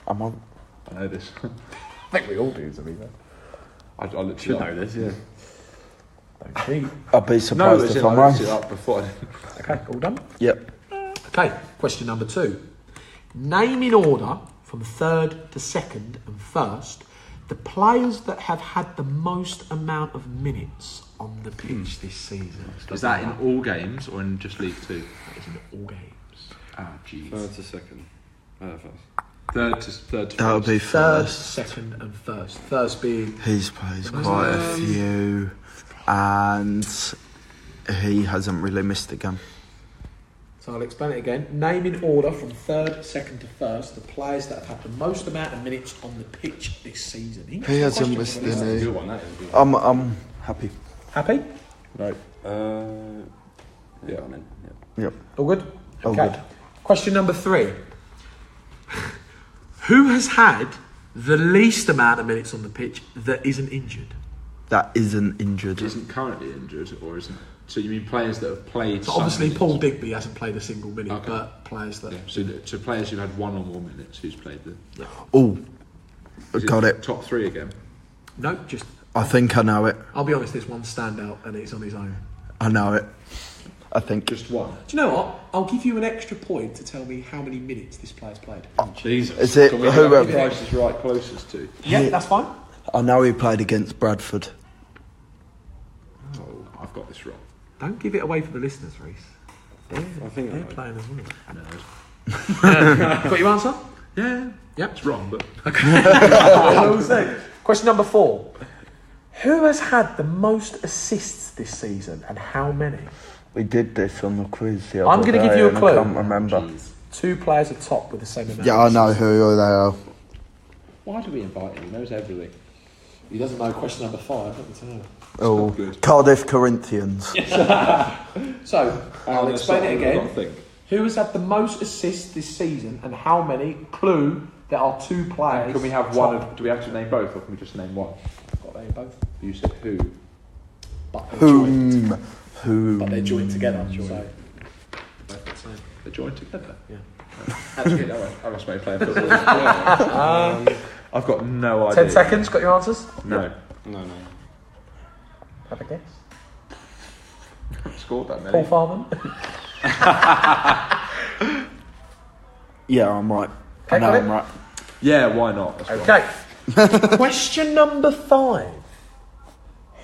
I'm on. I know this. I think we all do, to be fair. I literally know this, yeah. Don't cheat. I'll be surprised if I'm I looked wrong. it up before. Okay, all done? Yep. Okay, question number 2. Name in order from 3rd to 2nd and 1st the players that have had the most amount of minutes on the pitch this season. Is that in all games or in just League 2? That is in all games. Ah, jeez. 3rd to 2nd. First. Third to That would be 3rd, first. 2nd and 1st. First being... He's played quite a few, and he hasn't really missed a game. So I'll explain it again. Name in order from 3rd, 2nd to 1st the players that have had the most amount of minutes on the pitch this season. He hasn't missed any. Good one, that is a good I'm one. happy. Happy? No. Yeah, I'm in. Yep. All good? All Okay. good. Question number 3. Who has had the least amount of minutes on the pitch that isn't injured? That isn't injured. Isn't currently injured or isn't? So you mean players that have played? So some obviously minutes? Paul Digby hasn't played a single minute, Okay. but players that... Yeah. So players who've had 1 or more minutes who's played the. Oh, Is got it. Top 3 again. No, just... I think I know it. I'll be honest, there's one standout and it's on his own. I know it. I think. Just 1. Do you know what? I'll give you an extra point to tell me how many minutes this player's played. Jesus. Is it Can we whoever? get the prices right closest to? Yeah, that's fine. I know he played against Bradford. Oh, I've got this wrong. Don't give it away for the listeners, Reece. I think They're I know. playing as well. No. Got your answer? Yeah. Yep. It's wrong, but. We'll see. Question number 4. Who has had the most assists this season and how many? We did this on the quiz the other I'm going to day give you a and clue. I can't remember. 2 players are top with the same amount. Yeah, I know who they are. Why do we invite him? He knows everything. He doesn't know question number 5, let me tell you. Oh, good. Cardiff Corinthians. So, I'll explain it again. Think. Who has had the most assists this season and how many? Clue, there are 2 players. Can we have one of? Do we have to name both, or can we just name one? Got to name both. You said who? But they're joined. Whom? But they're joined together, so... They're joined together. Yeah. Actually, I must be playing football. I've got no idea. 10 seconds, got your answers? No. No. Have a guess. Scored that many. Paul Farman? Yeah, I'm right. Okay, No, got it? I'm right. Yeah, why not? That's Okay. Question number 5.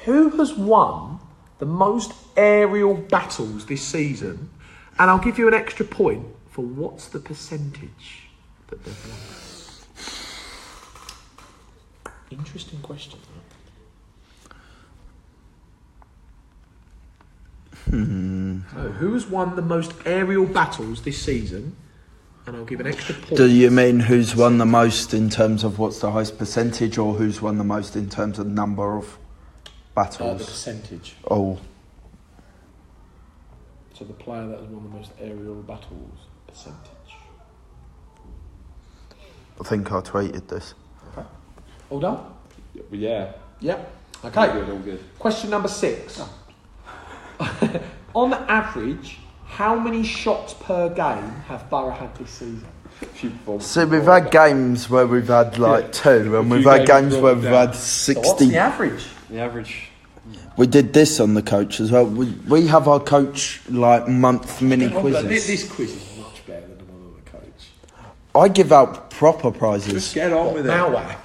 Who has won the most aerial battles this season? And I'll give you an extra point for what's the percentage that they've won. Interesting question. So, who has won the most aerial battles this season? And I'll give an extra point. Do you mean who's won the most in terms of what's the highest percentage, or who's won the most in terms of number of The battles? percentage. Oh, So the player that has won the most aerial battles percentage. I think I tweeted this. Okay. All done? Yeah. Yep. All Okay. good, all good. Question number 6. On average, how many shots per game have Borough had this season? So we've had games where we've had like 2, and we've had games where we've had So 60. what's the average? The average. We did this on the coach as well. We have our coach like month mini quizzes. This quiz is much better than the one on the coach. I give out proper prizes. Just get on with it. Malware.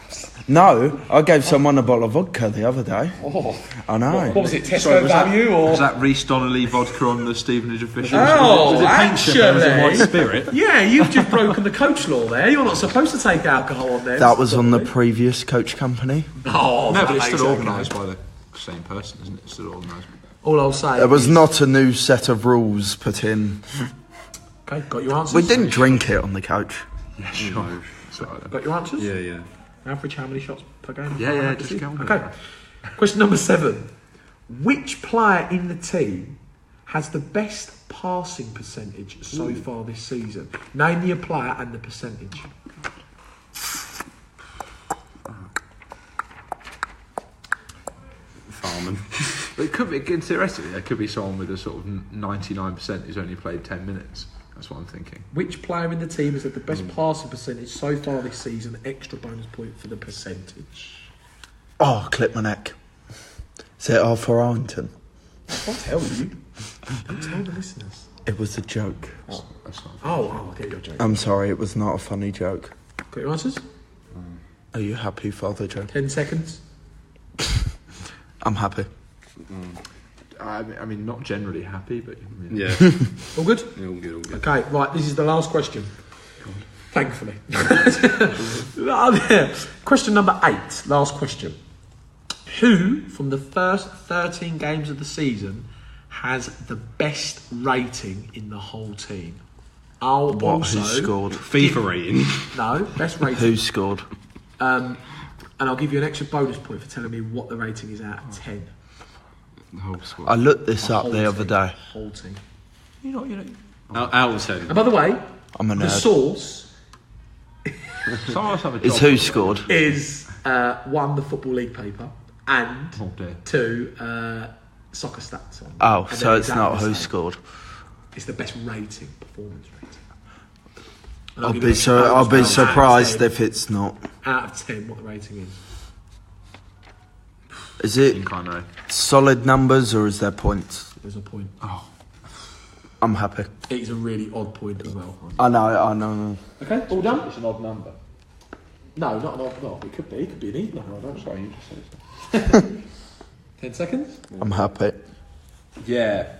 No, I gave someone a bottle of vodka the other day. Oh. I know. What was it, Tesco Sorry, was that- value or? Was that Reece Donnelly vodka on the Stevenage official? Oh, Was it paint chippers and white actually. spirit? Yeah, you've just broken the coach law there. You're not supposed to take alcohol on there. That was on the previous coach company. Oh, No, but that it's makes still it organised by the same person, isn't it? It's still organised. All I'll say. There was is- not a new set of rules put in. Okay, got your answers. We didn't drink it on the coach. Yeah, sure. Sorry, then. Got your answers. Yeah. Average how many shots per game? Yeah, just go on with Okay. Question number 7. Which player in the team has the best passing percentage so far this season? Name your player and the percentage. Farman. But it could be, theoretically, there could be someone with a sort of 99% who's only played 10 minutes. That's what I'm thinking. Which player in the team has had the best passing percentage so far this season? Extra bonus point for the percentage. Oh, clip my neck. Is it Arthur Arlington? I'll tell you. Don't tell the listeners. It was a joke. That's not. Oh, okay, you're joking. I'm sorry, it was not a funny joke. Got your answers? Are you happy for the joke? 10 seconds. I'm happy. I mean, not generally happy, but Yeah. All good? All good. Okay, right, this is the last question. Thankfully. Question number 8, last question. Who, from the first 13 games of the season, has the best rating in the whole team? I'll What? also... Who scored? FIFA rating. No, best rating. Who scored? And I'll give you an extra bonus point for telling me what the rating is out of 10. The whole squad. I looked this up Whole the other team. day. Whole team. you know. Out of 10. And by the way, I'm a the nerd. source Some of us have a It's job. who scored. is 1, the Football League paper, and Oh dear. 2, soccer stats. On. Oh, And so then it's exactly not the who same. scored. It's the best rating, performance rating. And I'll give be you an extra bonus I'll be point surprised out of if it's not. 10, out of 10 what the rating is. Is I it think I know. solid numbers or is there points? There's a point. I'm happy. It is a really odd point as well. I know. Okay, all done? It's an odd number. No, not an odd. Well, it could be. It could be an even number. I don't know. Sorry, you just said so. 10 seconds. I'm happy. Yeah.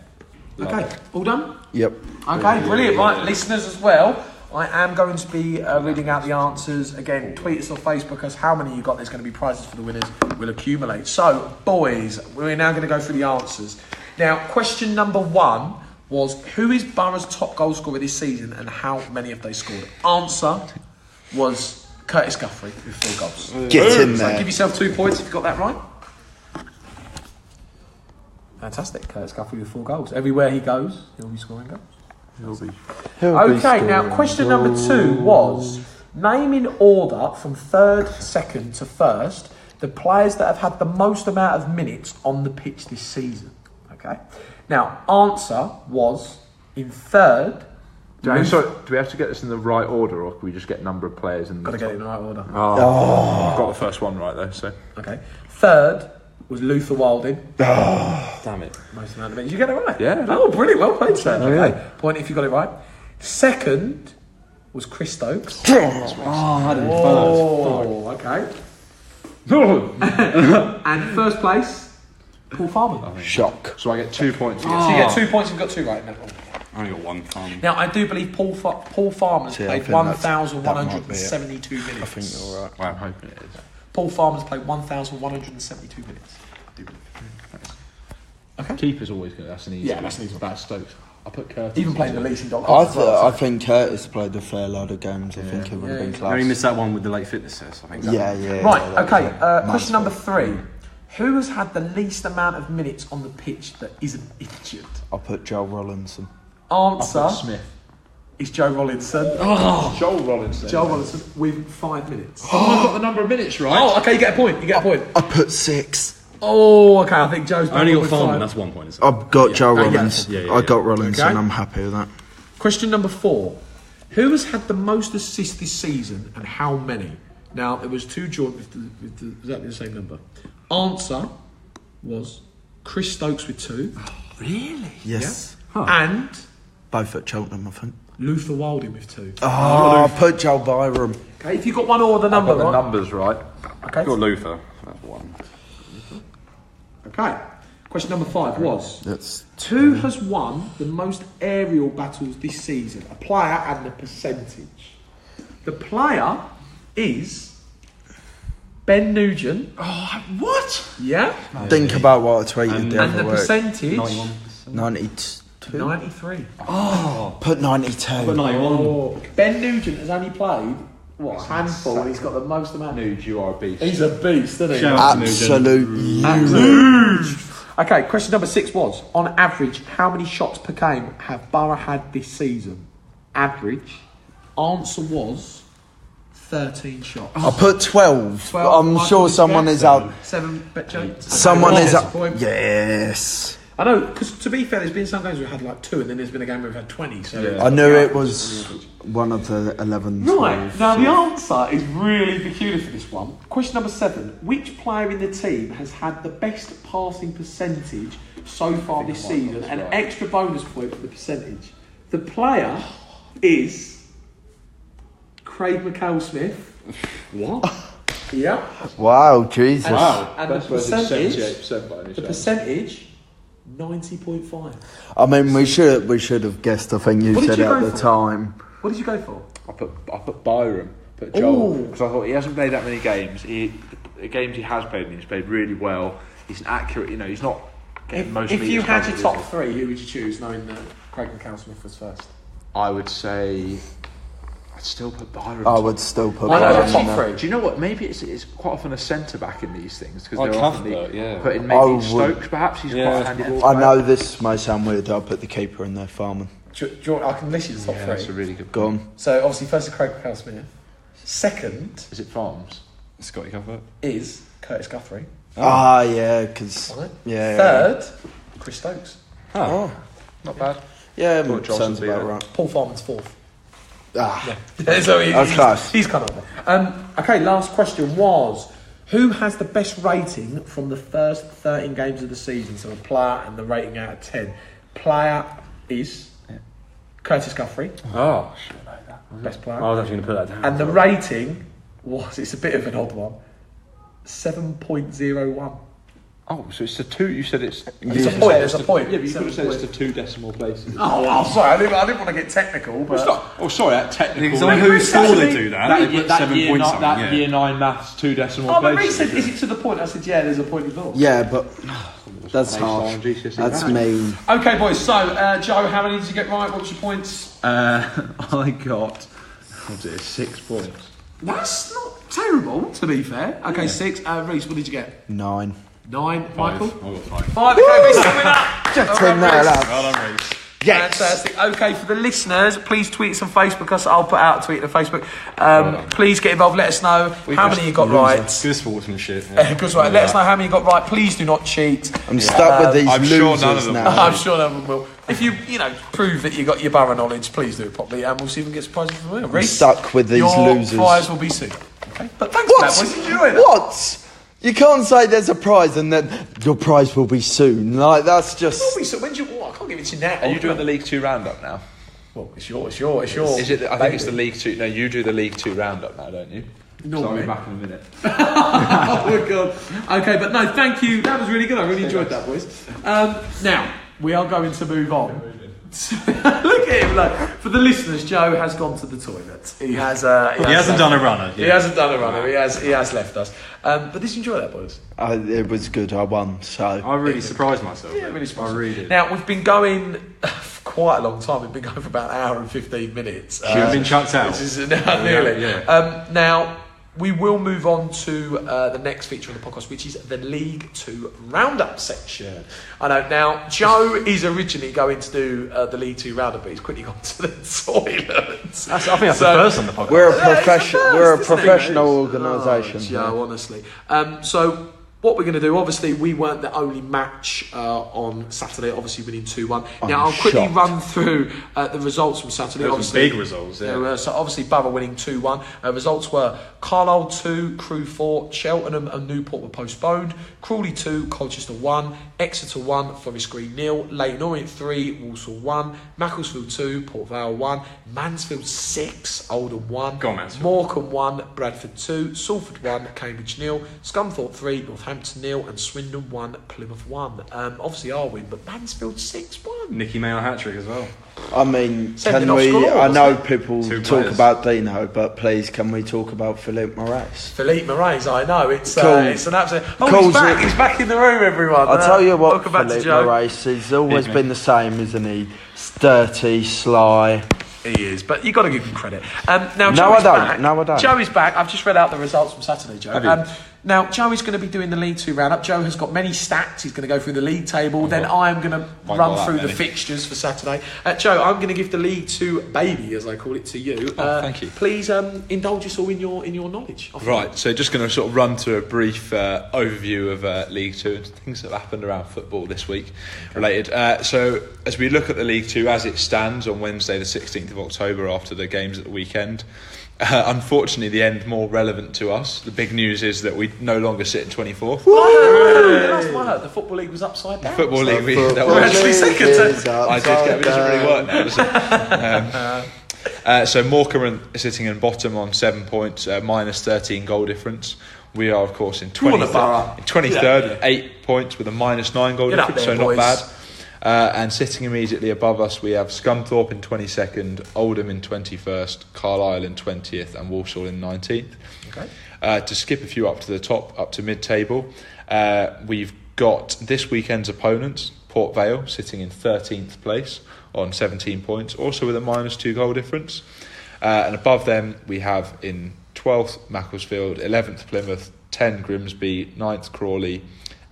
Okay, all done? Yep. Okay, brilliant. Right, listeners as well. I am going to be reading out the answers. Again, tweet us or Facebook us how many you got. There's going to be prizes for the winners. We'll accumulate. So, boys, we're now going to go through the answers. Now, question number 1 was, who is Borough's top goal scorer this season and how many have they scored? Answer was Curtis Guthrie with 4 goals. Get in So there. give yourself 2 points if you got that right. Fantastic. Curtis Guthrie with 4 goals. Everywhere he goes, he'll be scoring goals. He'll be Okay, now scoring question number 2 was, name in order from 3rd, 2nd to 1st the players that have had the most amount of minutes on the pitch this season. Okay. Now, answer was in 3rd. Do we have to get this in the right order, or can we just get number of players? Got to get it in the right order. I've got the first one right though. So Okay. 3rd was Luther Wilding. Damn it. Most amount of minutes. You get it right? Yeah. Oh, brilliant. Well played, sir. Oh, yeah. Okay. Point if you got it right. 2nd was Chris Stokes. I had him Oh, okay. And 1st place, Paul Farman. shock. So I get 2 points. So you get 2 points. You've got 2 right in that one. I only got 1 farm. Now, I do believe Paul Farmer's See, I played think that might be it. 1,172 minutes. I think you're right. Well, I'm hoping it is. Paul Farmer's played 1,172 minutes. I do believe. Keeper's always good. That's an easy. Yeah, that's an easy one. About Stokes. I put Curtis. Even playing the leasing.com. I think Curtis played a fair load of games. I think it would have been I only close. missed that one with the late fitness test. I think. Yeah. Right, that okay. was it. Question number Nice 3. Who has had the least amount of minutes on the pitch that isn't injured? I'll put Joel Rollinson. Answer Smith. is Joe Rollinson. Joel Rollinson. Joe Rollinson with 5 minutes. I got the number of minutes right. Oh, okay, you get a point. I put 6. Oh, okay, I think Joe's I only got with Farman. 5. That's 1 point. Isn't it? I've got Joe yeah. Rollins. Yeah. I got Rollinson. Okay. I'm happy with that. Question number 4. Who has had the most assists this season and how many? Now, it was 2 joint with exactly the same number. Answer was Chris Stokes with 2. Really? Yes. And Both at Cheltenham, I think. Luther Wilding with 2. I put Joel Byram. Okay, if you got one order number, Got the right? numbers right. Okay. Got Luther. That's 1. Okay. Question number 5 was, That's who has won the most aerial battles this season? A player and the percentage. The player is Ben Nugent. Oh, what? Yeah. Think about what I tweeted the And the other week. percentage, 92. 93. Put 92. But 91. Oh, Ben Nugent has only played, what, a handful, and he's got the most amount. Nude, you are a beast. He's a beast, isn't he? Shout out to Nugent. Absolute. Okay, question number 6 was, on average, how many shots per game have Borough had this season? Average. Answer was 13 shots. I put 12. 12, I'm Michael, sure did you someone get is out. 7, bet Joe. Someone Okay, is that's up. a point. Yes. I know, because to be fair, there's been some games we've had like 2, and then there's been a game where we've had 20. So Yeah. I knew it was one of the 11. Right, now the answer is really peculiar for this one. Question number 7. Which player in the team has had the best passing percentage so far this season? An extra bonus point for the percentage. The player is Craig McHale-Smith. What? Yeah. Wow, Jesus. And Best the versus percentage, 78% by any the chance. percentage, 90.5. I mean, we should have guessed. I think you What did said you it go at the for? time. What did you go for? I put Byram, put Joel, Ooh. because I thought he hasn't played that many games. The games he has played, he's played really well. He's an accurate, he's not getting most. If you meters had covered, your top is 3, who would you choose, knowing that Craig McHale-Smith was first? he? I would say I'd still put Byram. I would still put I know Byram the top in there. 3. Do you know what? Maybe it's quite often a centre back in these things because Like they're often Cuthbert, yeah. putting I maybe would- Stokes. Perhaps he's Yeah. quite a handy ball I player. know this may sound weird. I'll put the keeper in there, Farman. Do you want, I can list you the top Yeah, 3. that's a really good. Go on. So obviously, first is Craig McHale-Smith. Second Is it Farms? Scotty Cuthbert. is Curtis Guthrie. Ah, yeah, because Right. yeah. Third, Chris Stokes. Oh, Not bad. yeah, Thought Johnson sounds would be about there. right. Paul Farman's 4th. Ah, So That's close. He's kind of okay, last question was, who has the best rating from the first 13 games of the season? So a player and the rating out of 10. Player is Curtis Guthrie, Oh. best player. I was actually going to put that down. And the rating was, it's a bit of an odd one, 7.01. Oh, so it's the 2. You said it's. It's a point, there's a point. Yeah, but you could have said it's the 2 decimal places. Oh, well, sorry, I didn't want to get technical, but... Oh, sorry, that technical. Someone who saw they do that, they put 7 year, points not, that something, year 9 maths 2 decimal Oh, but places. Reece said, is it to the point? I said, yeah, there's a point involved. yeah, but that's An A-star harsh. on GCSE That's maths. me. Okay, boys, so, Joe, how many did you get right? What was your points? I got 6 points. That's not terrible, to be fair. Okay, 6. Reece, what did you get? 9. 9, Michael? I've got 5. 5, okay, Reece is the winner. Just in there, lads. Well done, Reece. Yes. Fantastic. Okay, for the listeners, please tweet us on Facebook. I'll put out a tweet on Facebook. Please get involved. Let us know how many you got right. Good sportsmanship. Yeah. Good, right. Let us know how many you got right. Please do not cheat. I'm stuck with these I'm losers sure none of them now. I'm sure none of them will. If you prove that you got your borough knowledge, please do it properly, and we'll see if we can get surprises from you. I'm stuck with these your losers. prize will be soon. Okay, but thanks for that, boys. Enjoy that. What? You can't say there's a prize and then your prize will be soon. Like, that's just... So when do you... I can't give it to you now. Are you doing the League 2 roundup now? Well, it's yours. Is it? I think it's the League 2. No, you do the League 2 roundup now, don't you? No, I'll be back in a minute. Oh my god. Okay, but no, thank you. That was really good. I really enjoyed that, boys. Now we are going to move on. Look at him. Like, for the listeners, Joe has gone to the toilet. He has. He hasn't done a runner. He hasn't done a runner. He has left us. But did you enjoy that, boys? it was good. I won, so... I really surprised myself. Yeah, really surprised. I really did. Now we've been going for quite a long time. We've been going for about an hour and 15 minutes. You've been chucked out. This is nearly. Yeah. Now we will move on to the next feature of the podcast, which is the League 2 Roundup section. I know. Now, Joe is originally going to do the League 2 Roundup, but he's quickly gone to the toilet. I think that's the first on the podcast. We're a professional organisation. Joe, honestly. So what we're going to do, obviously, we weren't the only match on Saturday, obviously winning 2-1. Now, I'll quickly shocked. run through the results from Saturday. There were some Obviously, big results, yeah. So obviously, Borough winning 2-1. Results were Carlisle 2, Crewe 4, Cheltenham and Newport were postponed, Crawley 2, Colchester 1, Exeter 1, Forest Green 0, Leyton Orient 3, Walsall 1, Macclesfield 2, Port Vale 1, Mansfield 6, Oldham 1, Go on, Mansfield. Morecambe 1, Bradford 2, Salford 1, Cambridge 0, Scunthorpe 3, Northampton 0 and Swindon 1, Plymouth 1. Obviously our win, but Mansfield 6-1. Nicky Mail hat-trick as well. I mean, Sending can off we... scores, I know wasn't people Two talk players. about Dino, but please, can we talk about Philippe Moraes? Philippe Moraes, I know, it's Cool. it's an absolute... Oh, Cool. he's back, he's back in the room, everyone. I'll tell you what, Welcome back to Philippe Joe. Moraes, he's always been the same, isn't he? Dirty, sly... He is, but you've got to give him credit. Now, No, Joe I is don't. back. No, I don't. Joe is back. I've just read out the results from Saturday, Joe. Have you? Now, Joe is going to be doing the League 2 roundup. Joe has got many stats. He's going to go through the league table. Then I am going to got run that through the many. fixtures for Saturday. Joe, I'm going to give the League 2 baby, as I call it, to you. Thank you. Please indulge us all in your knowledge. Right, so just going to sort of run through a brief overview of League 2 and things that have happened around football this week related. So as we look at the League 2 as it stands on Wednesday the 16th of October after the games at the weekend, unfortunately the end more relevant to us. The big news is that we no longer sit in 24th. Last time I heard, the Football League was upside down. Football League, We're actually second. I did get it, doesn't really work now, does it? So Morecambe are sitting in bottom on 7 points, minus 13 goal difference. We are, of course, in You want a 23rd, Borough. 23rd 8 points with a minus 9 goal Get up difference, there, so not boys. bad. And sitting immediately above us, we have Scunthorpe in 22nd, Oldham in 21st, Carlisle in 20th, and Walsall in 19th. Okay. To skip a few up to the top, up to mid-table, we've got this weekend's opponents, Port Vale, sitting in 13th place on 17 points, also with a minus 2 goal difference. And above them, we have in 12th Macclesfield, 11th Plymouth, 10 Grimsby, 9th Crawley,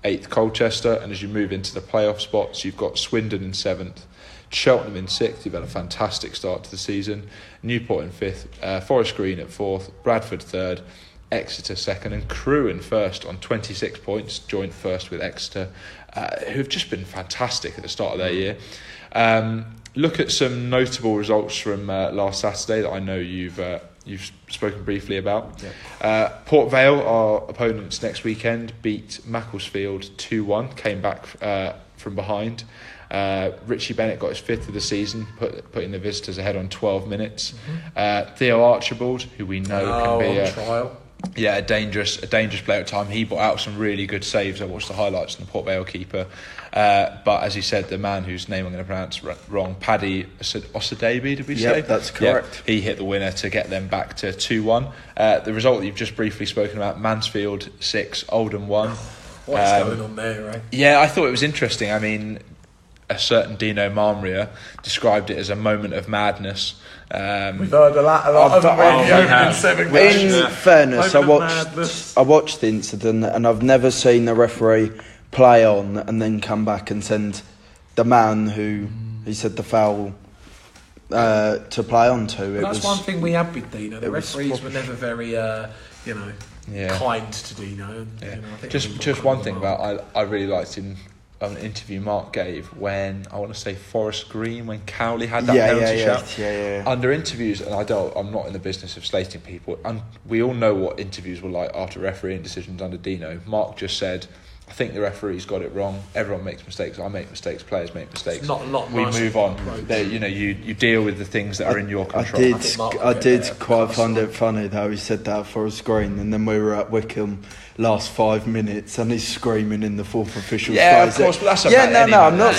8th Colchester, and as you move into the playoff spots, you've got Swindon in 7th, Cheltenham in 6th, you've had a fantastic start to the season, Newport in 5th, Forest Green at 4th, Bradford 3rd, Exeter 2nd, and Crewe in 1st on 26 points, joint first with Exeter, who've just been fantastic at the start of their year. Look at some notable results from last Saturday that I know you've spoken briefly about. Yep. Port Vale, our opponents next weekend, beat Macclesfield 2-1, came back from behind. Richie Bennett got his 5th of the season, putting the visitors ahead on 12 minutes. Theo Archibald, who we know can be on trial. a dangerous player at time. He brought out some really good saves. I watched the highlights from the Port Vale keeper. But as you said, the man whose name I'm going to pronounce wrong, Paddy Osadebi, did we say? Yep, that's correct. Yeah, he hit the winner to get them back to 2-1. The result that you've just briefly spoken about, Mansfield 6, Oldham 1. What's going on there, right? Yeah, I thought it was interesting. I mean, a certain Dino Marmria described it as a moment of madness. We've heard a lot of In fairness, I watched the incident, and I've never seen the referee play on and then come back and send the man who he said the foul to play on to. That's one thing we had with Dino. The referees were never very, kind to Dino. Yeah. You know, I think Just one thing about I really liked in an interview Mark gave when I want to say Forest Green, when Cowley had that penalty shout. Yeah. Under interviews, and I'm not in the business of slating people, and we all know what interviews were like after refereeing decisions under Dino. Mark just said, I think the referee's got it wrong. Everyone makes mistakes. I make mistakes. Players make mistakes. It's not a lot. We move on. You deal with the things that are in your control. I did quite find it funny though. He said that for a screen, and then we were at Wickham last 5 minutes, and he's screaming in the fourth official's Yeah, face. of course, but that's I'm not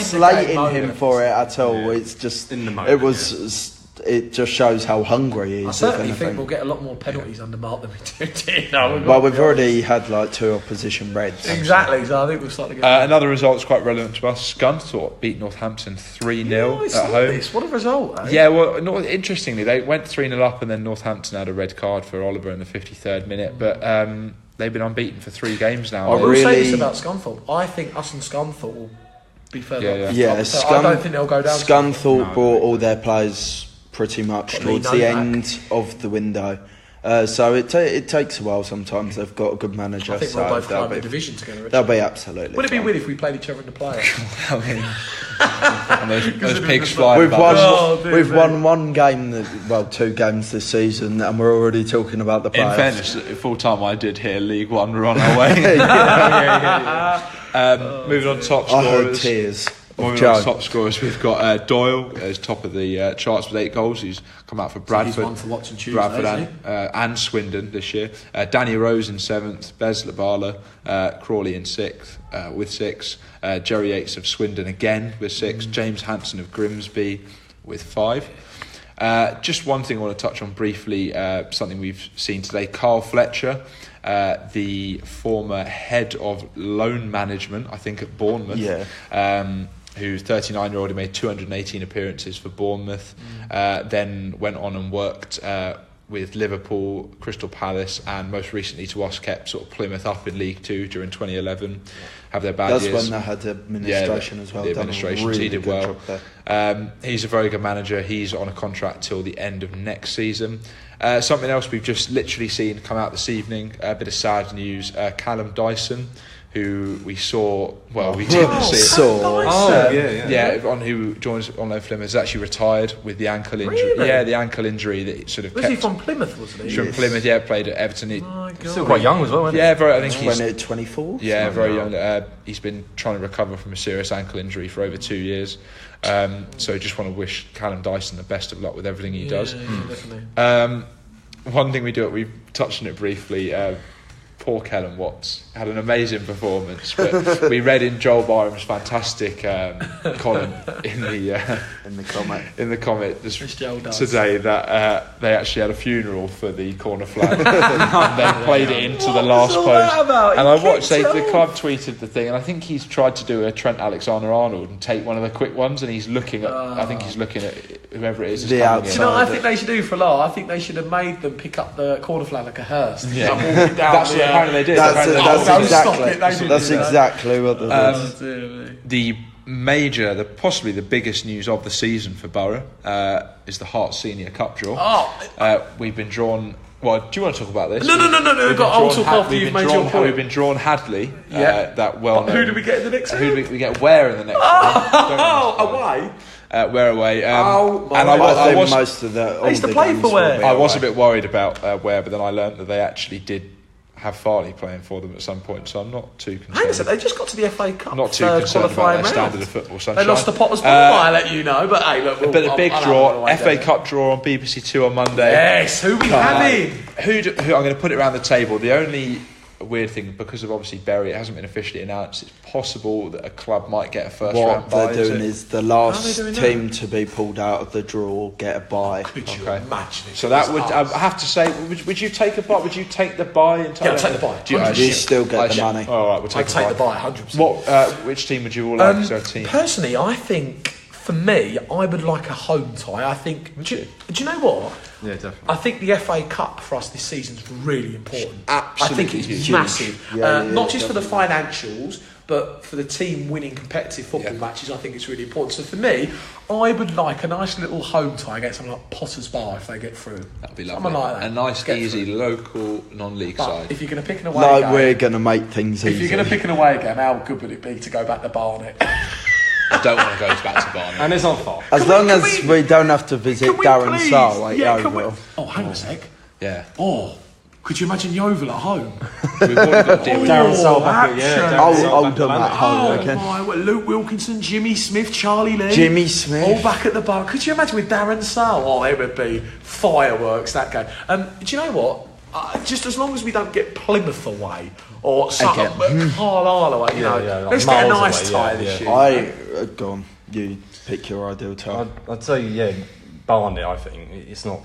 slating him moments. for it at all. Yeah. It's just in the moment. It just shows how hungry he is. I certainly think we'll get a lot more penalties under Mark than we do Dino. Well, we've already had like 2 opposition reds. Exactly, so I think we'll start to get... Another result that's quite relevant to us, Scunthorpe beat Northampton 3-0 at home. What a result, eh? Yeah, well, interestingly, they went 3-0 up, and then Northampton had a red card for Oliver in the 53rd minute, but they've been unbeaten for 3 games now. I will say this about Scunthorpe. I think us and Scunthorpe will be further up. Yeah, I don't think they'll go down. Scunthorpe brought all their players pretty much towards the end of the window. So it takes a while sometimes. They've got a good manager. I think we'll both climb the division together. They'll be absolutely Would it be weird if we played each other in the playoffs? And those pigs flying We've won 1 game, 2 games this season, and we're already talking about the playoffs. In fairness, full time I did hear League One, we're on our way. Moving on to top scorers. I heard tears. Moving on to top scorers, we've got Doyle as top of the charts with 8 goals. He's come out for Bradford, he's one for watching Tuesday, Bradford and Swindon this year. Danny Rose in 7th, Bez Labala, Crawley in 6th with 6. Jerry Yates of Swindon again with 6. James Hanson of Grimsby with 5. Just one thing I want to touch on briefly, something we've seen today. Carl Fletcher, the former head of loan management, I think at Bournemouth, who's 39-year-old, who made 218 appearances for Bournemouth, then went on and worked with Liverpool, Crystal Palace, and most recently to us kept sort of Plymouth up in League 2 during 2011. Have their bad years. That's when they had administration as well. The administration, really he did well. He's a very good manager. He's on a contract till the end of next season. Something else we've just literally seen come out this evening, a bit of sad news. Callum Dyson, who we saw, we didn't see it. On who joins on loan Plymouth, has actually retired with the ankle injury. Really? Yeah, the ankle injury that sort of Was he from Plymouth, wasn't he? From Plymouth, played at Everton. Still quite young as well, isn't he? Yeah, I think he's 24. Yeah, very young. He's been trying to recover from a serious ankle injury for over 2 years. So just want to wish Callum Dyson the best of luck with everything he does. Definitely. One thing we've touched on it briefly. Poor Kellen Watts had an amazing performance, but we read in Joel Byram's fantastic column in the comment today that they actually had a funeral for the corner flag and they played it into the last post. And I watched the club tweeted the thing, and I think he's tried to do a Trent Alexander-Arnold and take one of the quick ones, and he's looking at whoever it is. I think they should do for a laugh. I think they should have made them pick up the corner flag like a hearse. Yeah. Like That's what apparently they did. That's exactly what they did. Possibly the biggest news of the season for Borough is the Hearts Senior Cup draw. We've been drawn. Well, do you want to talk about this? No. We've got I'll talk after you've made your point. We've been drawn Hadley. That well. Who do we get in the next one? Who do we get? Where in the next one? Away. Where away? And I think most of the. They used to play for Where. I was a bit worried about Where, but then I learnt that they actually did have Farley playing for them at some point, so I'm not too concerned. Hang on a sec, they just got to the FA Cup. Not too concerned about their standard of football. Sunshine. They lost to Potter's Ball, I let you know. But hey, look, a big draw, FA Cup draw on BBC Two on Monday. Yes, who we having? Who I'm going to put it around the table. The only a weird thing because of obviously Bury. It hasn't been officially announced. It's possible that a club might get a first round What bye. they're doing is the last doing team to be pulled out of the draw get a bye. Could you Okay. imagine it? So that would, I have to say, would you take a bye? Would you take the bye entirely? Yeah, I'll take the bye. Do you, 100%. You still get the money. All right, we'll take I'd take the bye 100%. What? Which team would you all like as our team? Personally, I think for me, I would like a home tie. I think. Do you know what? Yeah, definitely. I think the FA Cup for us this season is really important. Absolutely I think it's huge. massive. Yeah, not just for the financials, but for the team winning competitive football matches. I think it's really important. So for me, I would like a nice little home tie against something like Potter's Bar if they get through. That'd be lovely. Someone like that. A nice, Get easy, through. local, non-league But side. if you're going to pick an away Like game, we're going to make things if easy. you're going to pick an away game, how good would it be to go back to Barnet? I don't want to go back to Barnet. And it's not far. As long as we don't have to visit Can we Darren please? Sarr at Yeah, can we- Yeovil. Oh, hang on a sec. Yeah. Oh, could you imagine Yeovil at home? We've already got to deal with Darren Saul back at, action. Darren Saul I'll back do at them at London. home Oh again. my! Well, Luke Wilkinson, Jimmy Smith, Charlie Lee, Jimmy Smith. all back at the bar. Could you imagine with Darren Saul? Oh, it would be fireworks that game. Do you know what? Just as long as we don't get Plymouth away or something, Carlisle away, you know, like let's get a miles nice away, tie yeah, this yeah. year. Go on, you pick your ideal tie. I'd say, yeah, Barnet, I think. It's not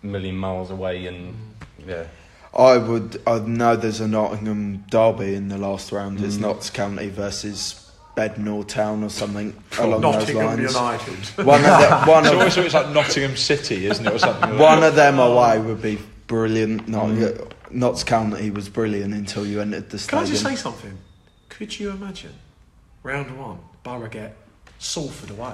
a million miles away and, yeah. I know there's a Nottingham derby in the last round. It's Notts County versus Bednor Town or something along those Nottingham lines. United. it's like Nottingham City, isn't it, or something? One of them away would be brilliant. Notts County was brilliant until you entered the Can stadium. I just say something? Could you imagine round one, Borough get Salford away?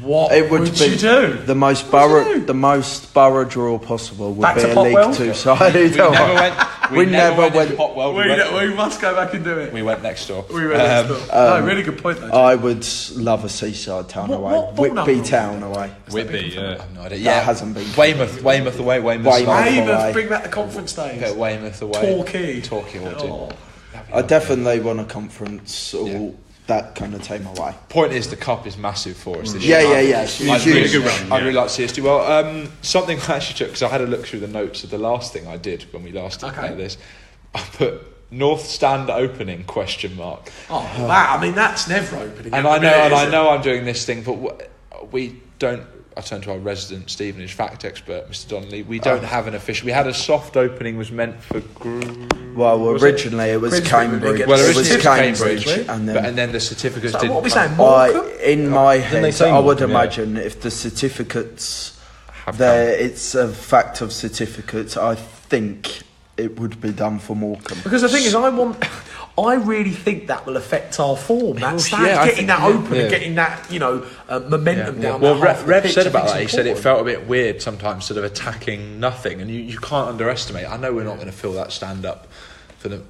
What It would would be you do? the most What would you do? borough draw possible would Back be to a Potwell? League Two side. We never went in Potwell. We must go back and do it. We went next door. We went next door. No, really good point though. I would love a seaside town away. what ball number Whitby are we Town at? away. Whitby, yeah. I've no idea. That hasn't been Weymouth away. Weymouth Weymouth. away. Weymouth, bring back the conference days. Get Weymouth away. Torquay will do. Oh. I definitely want a conference or that kind of team away. Point is, the cup is massive for us this Yeah, year. yeah. I'd Huge. really like to see us do well. Something I actually took, because I had a look through the notes of the last thing I did when we last talked about this. I put North Stand opening ? Oh wow! I mean, that's never opening. And I know I'm doing this thing, but we don't. I turned to our resident Stevenage fact expert, Mr. Donnelly. We don't have an official. We had a soft opening, was meant for. Well, originally it was Cambridge. Well, It was originally Cambridge, Cambridge, and and then the certificates So didn't. what are we come. saying? Morecambe? in my they head, say I would Morecambe, yeah. imagine if the certificates Have there, it's a fact of certificates. I think it would be done for Morecambe. Because the thing is, I really think that will affect our form. That stand, yeah, I getting think- that open yeah. and getting that, momentum down. Well, that half of the Rev pitch, said I about think that. it's He said it important. felt a bit weird sometimes, sort of attacking nothing, and you can't underestimate. I know we're not going to fill that stand up for the,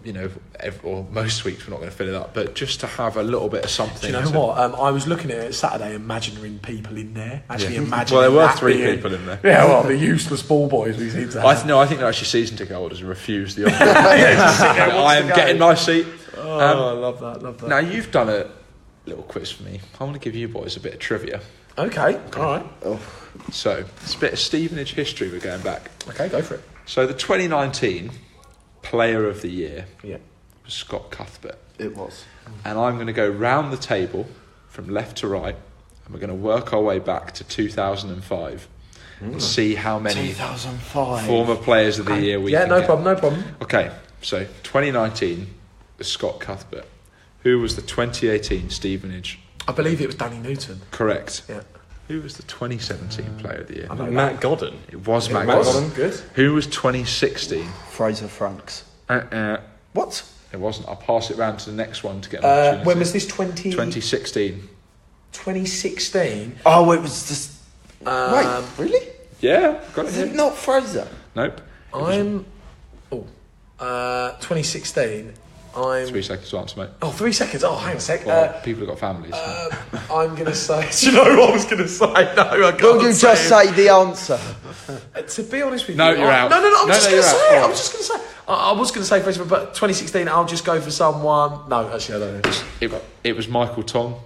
or most weeks we're not going to fill it up, but just to have a little bit of something. Do you know what? I was looking at it Saturday, imagining people in there. Actually, imagining. Well, there were that 3 being- people in there. Yeah, well, the useless ball boys we seem to have. I think they're actually season ticket holders and refuse the offer. Just sit there, wants I to am go. getting my seat. Oh, I love that. Now you've done a little quiz for me. I want to give you boys a bit of trivia. Okay, all right. So it's a bit of Stevenage history. We're going back. Okay, go for it. So the 2019 Player of the Year Yeah. was Scott Cuthbert, It was. and I'm going to go round the table from left to right, and we're going to work our way back to 2005 and see how many 2005. former Players of the Year we Yeah, can no get. problem, no problem. Okay, so 2019 was Scott Cuthbert. Who was the 2018 Stevenage? I believe it was Danny Newton. Correct. Yeah. Who was the 2017 Player of the Year? Matt Godden. It was Matt Matt Godden. Godden, good. Who was 2016? Fraser Franks. What? It wasn't. I'll pass it round to the next one to get an opportunity. When was this? 2016. 2016. Oh, it was just. Wait, really? Yeah, got it Is here. it not Fraser? Nope. 2016. 3 seconds to answer, mate. 3 seconds. Oh, hang on a sec. Well, people have got families. I'm going to say... Do you know what I was going to say? No, I can't Will you just say the answer? To be honest with No, you... you're out. No, I'm No, just no, going to you're say out. it. I was just going to say... I was going to say, but 2016, I'll just go for someone... No, actually, I don't know. It was Michael Tong,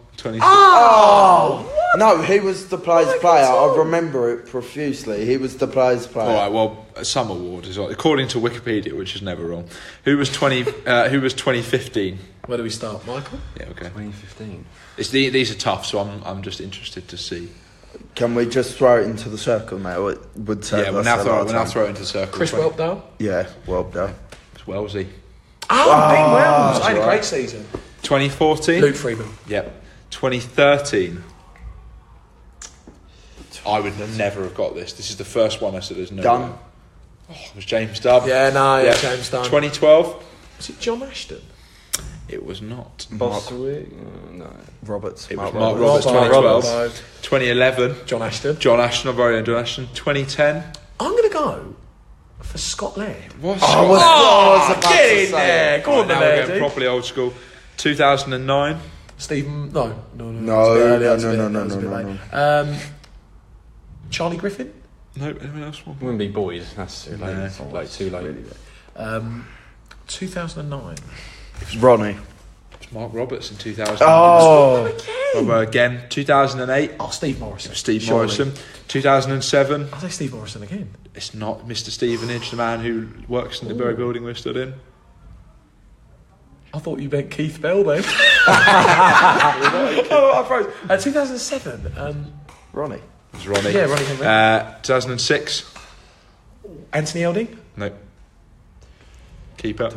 No, he was the players' player. I remember it profusely. He was the players' player. All right. Well, some award is according to Wikipedia, which is never wrong. Who was 2015? Where do we start, Michael? Yeah. Okay. 2015. These are tough, so I'm just interested to see. Can we just throw it into the circle now? It would save Yeah, we'll us now a lot of time. throw it into the circle. Chris Whelpdale. Yeah, well done. It's Wellesley. Oh, Dean Wells. I had a right. great season. 2014. Luke Freeman. Yep. 2013. I would never have got this. This is the first one I said there's no Dunn. way. Oh, it was James Dunn. Yeah, James Dunn. 2012. Was it John Ashton? It was not. Bostwick? No. Roberts. It was Mark Mark Roberts. 2012. Roberts. 2011. John Ashton. John Ashton, our very own John Ashton. 2010. I'm going to go for Scott Laird. What's I was about Get to in say there. it. Go on, now we're Laird. getting properly old school. 2009. Stephen. No. No. Charlie Griffin. No, anyone else want? Wouldn't be boys. That's too late. No. It's like too late. 2009. Ronnie. It's Mark Roberts in 2000. Oh, Again, 2008. Oh, Steve Morrison. Steve Surely. Morrison. 2007. I'll say Steve Morrison again. It's not Mr. Stevenage, the man who works in the Bury building we're stood in. I thought you meant Keith Bell then. I froze. 2007. Ronnie. It's Ronnie. Yeah, Ronnie Henry. 2006. Anthony Elding. No. Keeper.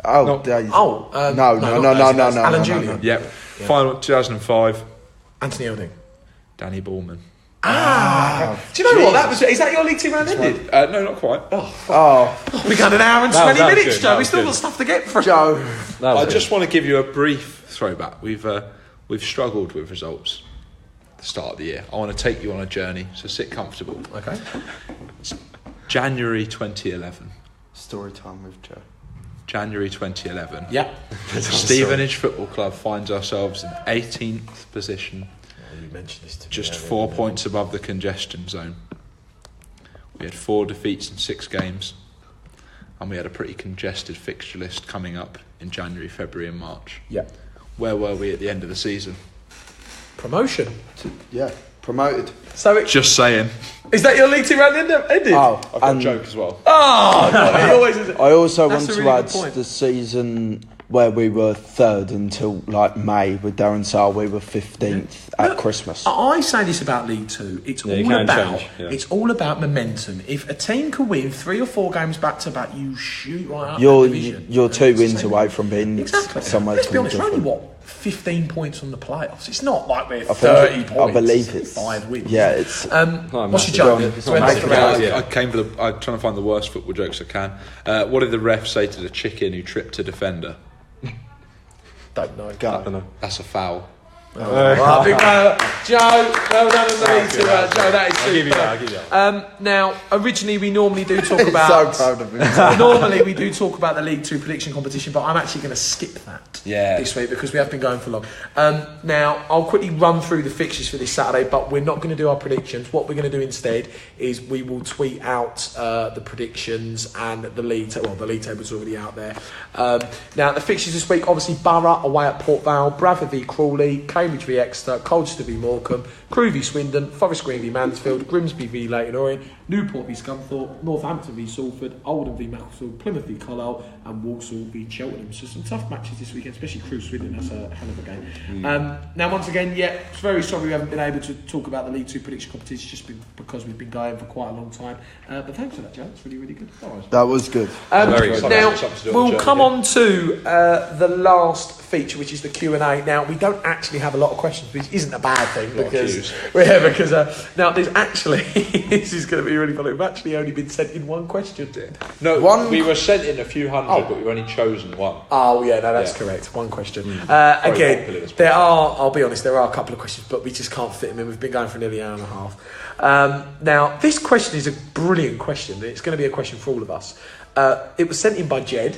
Oh, No. days. Oh, No. Alan Julian. Yep. Final 2005. Anthony Elding. Danny Ballman. Do you know what? That was. Is that your league team round ended? No, not quite. Oh, We got an hour and That 20 was minutes, good, Joe. that We was still good. got stuff to get through. Joe. That was I good. just want to give you a brief throwback. We've struggled with results at the start of the year. I want to take you on a journey, so sit comfortable. Okay. January 2011. Story time with Joe. January 2011. Yeah. Stevenage Football Club finds ourselves in 18th position, You mentioned this to me. just 4 points above the congestion zone. We had 4 defeats in 6 games, and we had a pretty congested fixture list coming up in January, February and March. Yeah. Where were we at the end of the season? Promotion. Yeah, promoted. So Just saying. is that your league team round ended? I've got a and joke as well. Oh, God, he always is. I also That's want a to really add good point. the season where we were third until like May with Darren Sarr. We were 15th at Look, Christmas. I say this about League Two. It's Yeah, you all can about change, yeah. it's all about momentum. If a team can win 3 or 4 games back to back, you shoot right up You're that division. you're 2 It's the wins same. away from being Exactly. somewhere Let's be honest, we're only different. 15 points on the playoffs. It's not like we're I think 30 it- points. I believe it's 5 wins. Yeah, it's Not What's massive. your joke? It's So not let's massive. go around. Yeah. I came for I'm trying to find the worst football jokes I can. What did the ref say to the chicken who tripped a defender? Don't know. I don't know. That's a foul. Well, big Joe, well done on the league to Joe. That is I'll give you super. that. I'll give you that. Now, originally we normally do talk so about. proud of him. Normally we do talk about the League Two prediction competition, but I'm actually going to skip that this week because we have been going for long. Now, I'll quickly run through the fixtures for this Saturday, but we're not going to do our predictions. What we're going to do instead is we will tweet out the predictions and the league table. Well, the league table's already out there. Now, the fixtures this week, obviously Borough away at Port Vale, Bradford v Crawley, Cambridge v Exeter, Colchester v Morecambe, Crewe v Swindon, Forest Green v Mansfield, Grimsby v Leyton Orient, Newport v Scunthorpe, Northampton v Salford, Oldham v Macclesfield, Plymouth v Carlisle and Walsall v Cheltenham. So some tough matches this weekend, especially Crewe Swindon. That's a hell of a game. Now once again, very sorry we haven't been able to talk about the League 2 prediction competition just because we've been going for quite a long time. But thanks for that, Joe. It's really, really good. That was good. Very good. Now Something to do on we'll the come journey. on to the last feature, which is the Q&A. Now we don't actually have a lot of questions, which isn't a bad thing because now there's actually this is going to be really funny. We've actually only been sent in one question. No, we were sent in a few hundred, but we've only chosen one. Oh yeah, no, that's correct. One question. Again, I'll be honest, there are a couple of questions, but we just can't fit them in. We've been going for nearly an hour and a half. Now, this question is a brilliant question. It's going to be a question for all of us. It was sent in by Jed.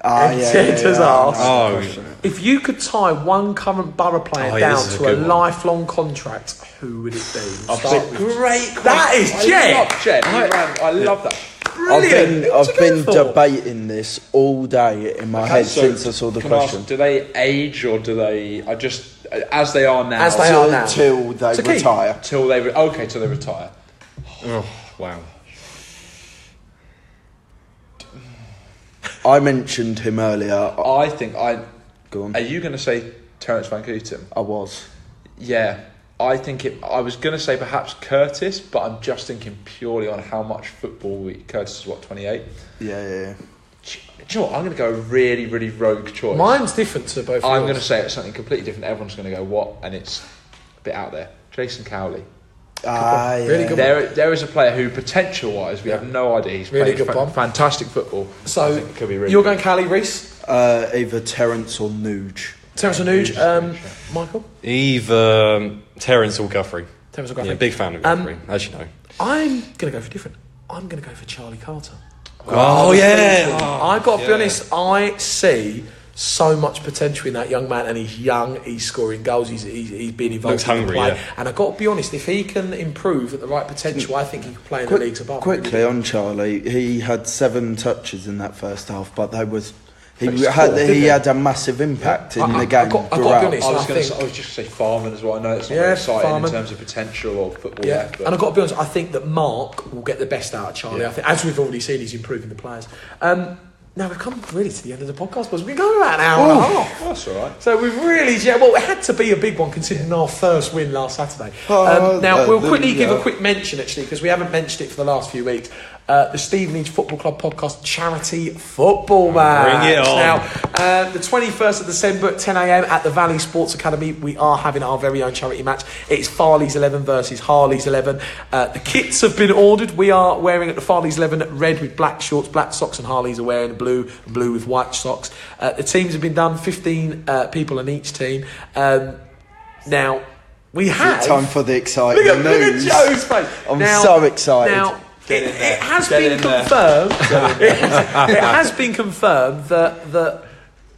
And Jed has asked, if you could tie one current Borough player down this is a to a good one. lifelong contract, who would it be? Great. That is Jed. I love Jed. I love that. Brilliant. I've been debating this all day in my head So since I saw the can I question. ask, do they age or do they? I just as they are now. As they are now. Till they It's a key. retire. Till they retire. Oh, wow. I mentioned him earlier. I think Go on. Are you going to say Terence Van Gooten? I was. Yeah, I think I was going to say perhaps Curtis, but I'm just thinking purely on how much football Curtis is 28. Yeah. Do you know what? I'm going to go a really, really rogue choice. Mine's different to both. I'm yours. going to say it's something completely different. Everyone's going to go what, and it's a bit out there. Jason Cowley. Really good. There is a player who, potential-wise, we have no idea. He's Really playing good bomb. fantastic football. So I think it could be really you're good. going Cali, Reese, Either Terence or Nuge. Terence or Nuge, Michael. Either Terence or Guthrie. Terence or Guthrie. Yeah, big fan of Guthrie, as you know. I'm going to go for different. I'm going to go for Charlie Carter. Oh, yeah. I've got to be honest, I see so much potential in that young man, and he's young, he's scoring goals, he's been involved Looks in the hungry, play. yeah. And I've got to be honest, if he can improve at the right potential, I think he can play in the leagues above. Quickly on Charlie, he had 7 touches in that first half, but he had a massive impact in the game. I've got to be throughout. honest, I was I just think- going to say Farman as well. I know it's not Yeah, very exciting Farman. in terms of potential or football Yeah, left. and I've got to be honest, I think that Mark will get the best out of Charlie. I think, as we've already seen, he's improving the players. Now we've come really to the end of the podcast, but we've been going about an hour and a half. That's all right. So we've really, well, it had to be a big one considering our first win last Saturday. Now we'll quickly give a quick mention actually, because we haven't mentioned it for the last few weeks. The Stevenage Football Club podcast charity football match. Bring it on. Now, the 21st of December at 10 a.m. at the Valley Sports Academy, we are having our very own charity match. It's Farley's 11 versus Harley's 11. The kits have been ordered. We are wearing at the Farley's 11 red with black shorts, black socks, and Harley's are wearing blue with white socks. The teams have been done, 15 people in each team. Now, we have... Time for the exciting Look at news. Joe's face. I'm so excited. Now, it has been confirmed. It has been confirmed that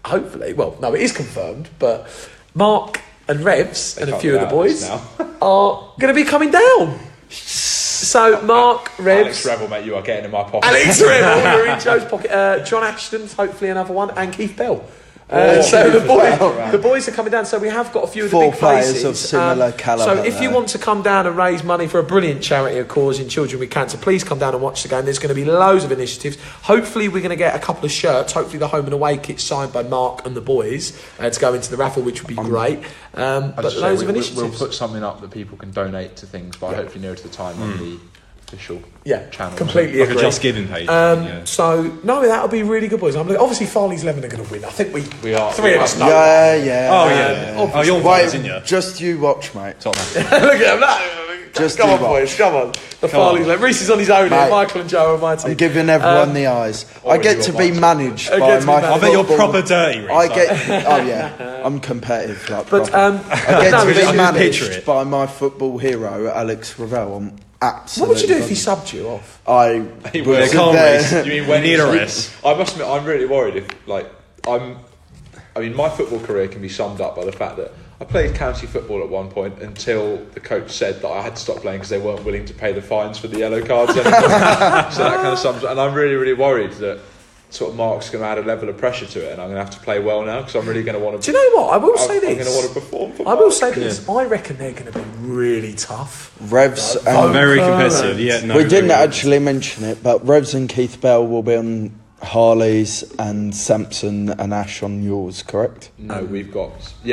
hopefully, well, no, it is confirmed, but Mark and Revs and a can't few of get the out of boys this now. are going to be coming down. So Mark, Revs, Alex Revel, mate, you are getting in my pocket. Alex Revel, you're in Joe's pocket. John Ashton's hopefully another one, and Keith Bell. So the boys are coming down. So we have got a few of the 4 big players places of similar calibre So if you there. want to come down and raise money for a brilliant charity, of course, in Children with Cancer, please come down and watch the game. There's going to be loads of initiatives. Hopefully we're going to get a couple of shirts. Hopefully the home and away kit signed by Mark and the boys to go into the raffle, which would be great. But loads of initiatives. We'll put something up that people can donate to things, but hopefully nearer to the time on the official channel. Completely Like a agree. Just Giving page. So no, that'll be really good, boys. Obviously Farley's 11 are going to win. I think we are. three of us know. Yeah. Oh, yeah. Oh, you're Wait, vibes, isn't you? just you watch, mate. Top man. Look at him. Just come do on, what? boys. Come on. The Farley's like Reese is on his own here. Mate, Michael and Joe are my team. I'm giving everyone the eyes. I get to be managed by my I bet you're football. proper dirty, Reece. I get. Oh yeah, I'm competitive. Like, But proper. I get no, to it's be just picture managed it. by my football hero, Alex Ravel. I'm absolutely. what would you do if he subbed you off? I He was would. Calm, there. Reece. You mean when need a he- rest. I must admit, I'm really worried if, my football career can be summed up by the fact that I played county football at one point until the coach said that I had to stop playing because they weren't willing to pay the fines for the yellow cards anymore. So that kind of sums up. And I'm really, really worried that sort of Mark's going to add a level of pressure to it, and I'm going to have to play well now because I'm really going to want to. Do you know what? I will say I'm going this. to want to perform for I Mark. will say this. I reckon they're going to be really tough. Revs Like, and Very competitive. Yeah, no. we didn't very actually mention it, but Revs and Keith Bell will be on Harley's and Sampson and Ash on yours, correct? No, we've got Sam.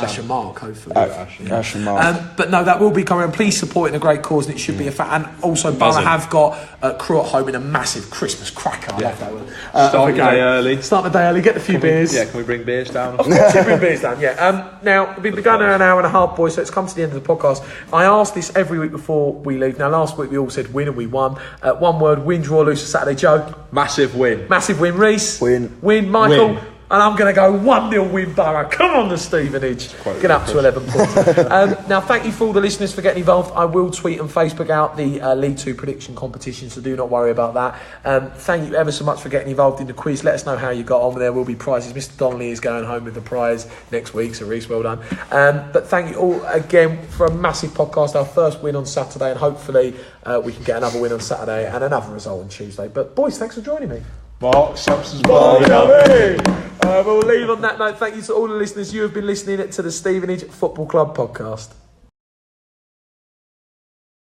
Ash and Mark, hopefully. Ash and Mark. But no, that will be coming. Please support in a great cause, and it should be a and also Borough have got Crew at home in a massive Christmas cracker. I love that one. Start the day early. Start the day early. Get a few beers. Yeah, can we bring beers down? Of course, bring beers down. Yeah. Now we've been going an hour and a half, boys. So it's come to the end of the podcast. I ask this every week before we leave. Now last week we all said win, and we won. One word: win, draw, lose for Saturday. Joe, Massive win. massive win. Reese, Win. Michael. Win. And I'm going to go 1-0 win Borough. Come on, the Stevenage. Get up to 11 points. Now, thank you for all the listeners for getting involved. I will tweet and Facebook out the League 2 prediction competition, so do not worry about that. Thank you ever so much for getting involved in the quiz. Let us know how you got on. There will be prizes. Mr. Donnelly is going home with the prize next week, so Reece, well done. But thank you all again for a massive podcast. Our first win on Saturday, and hopefully we can get another win on Saturday and another result on Tuesday. But boys, thanks for joining me. Mark Sampson's Bye, We'll leave on that note. Thank you to all the listeners. You have been listening to the Stevenage Football Club podcast.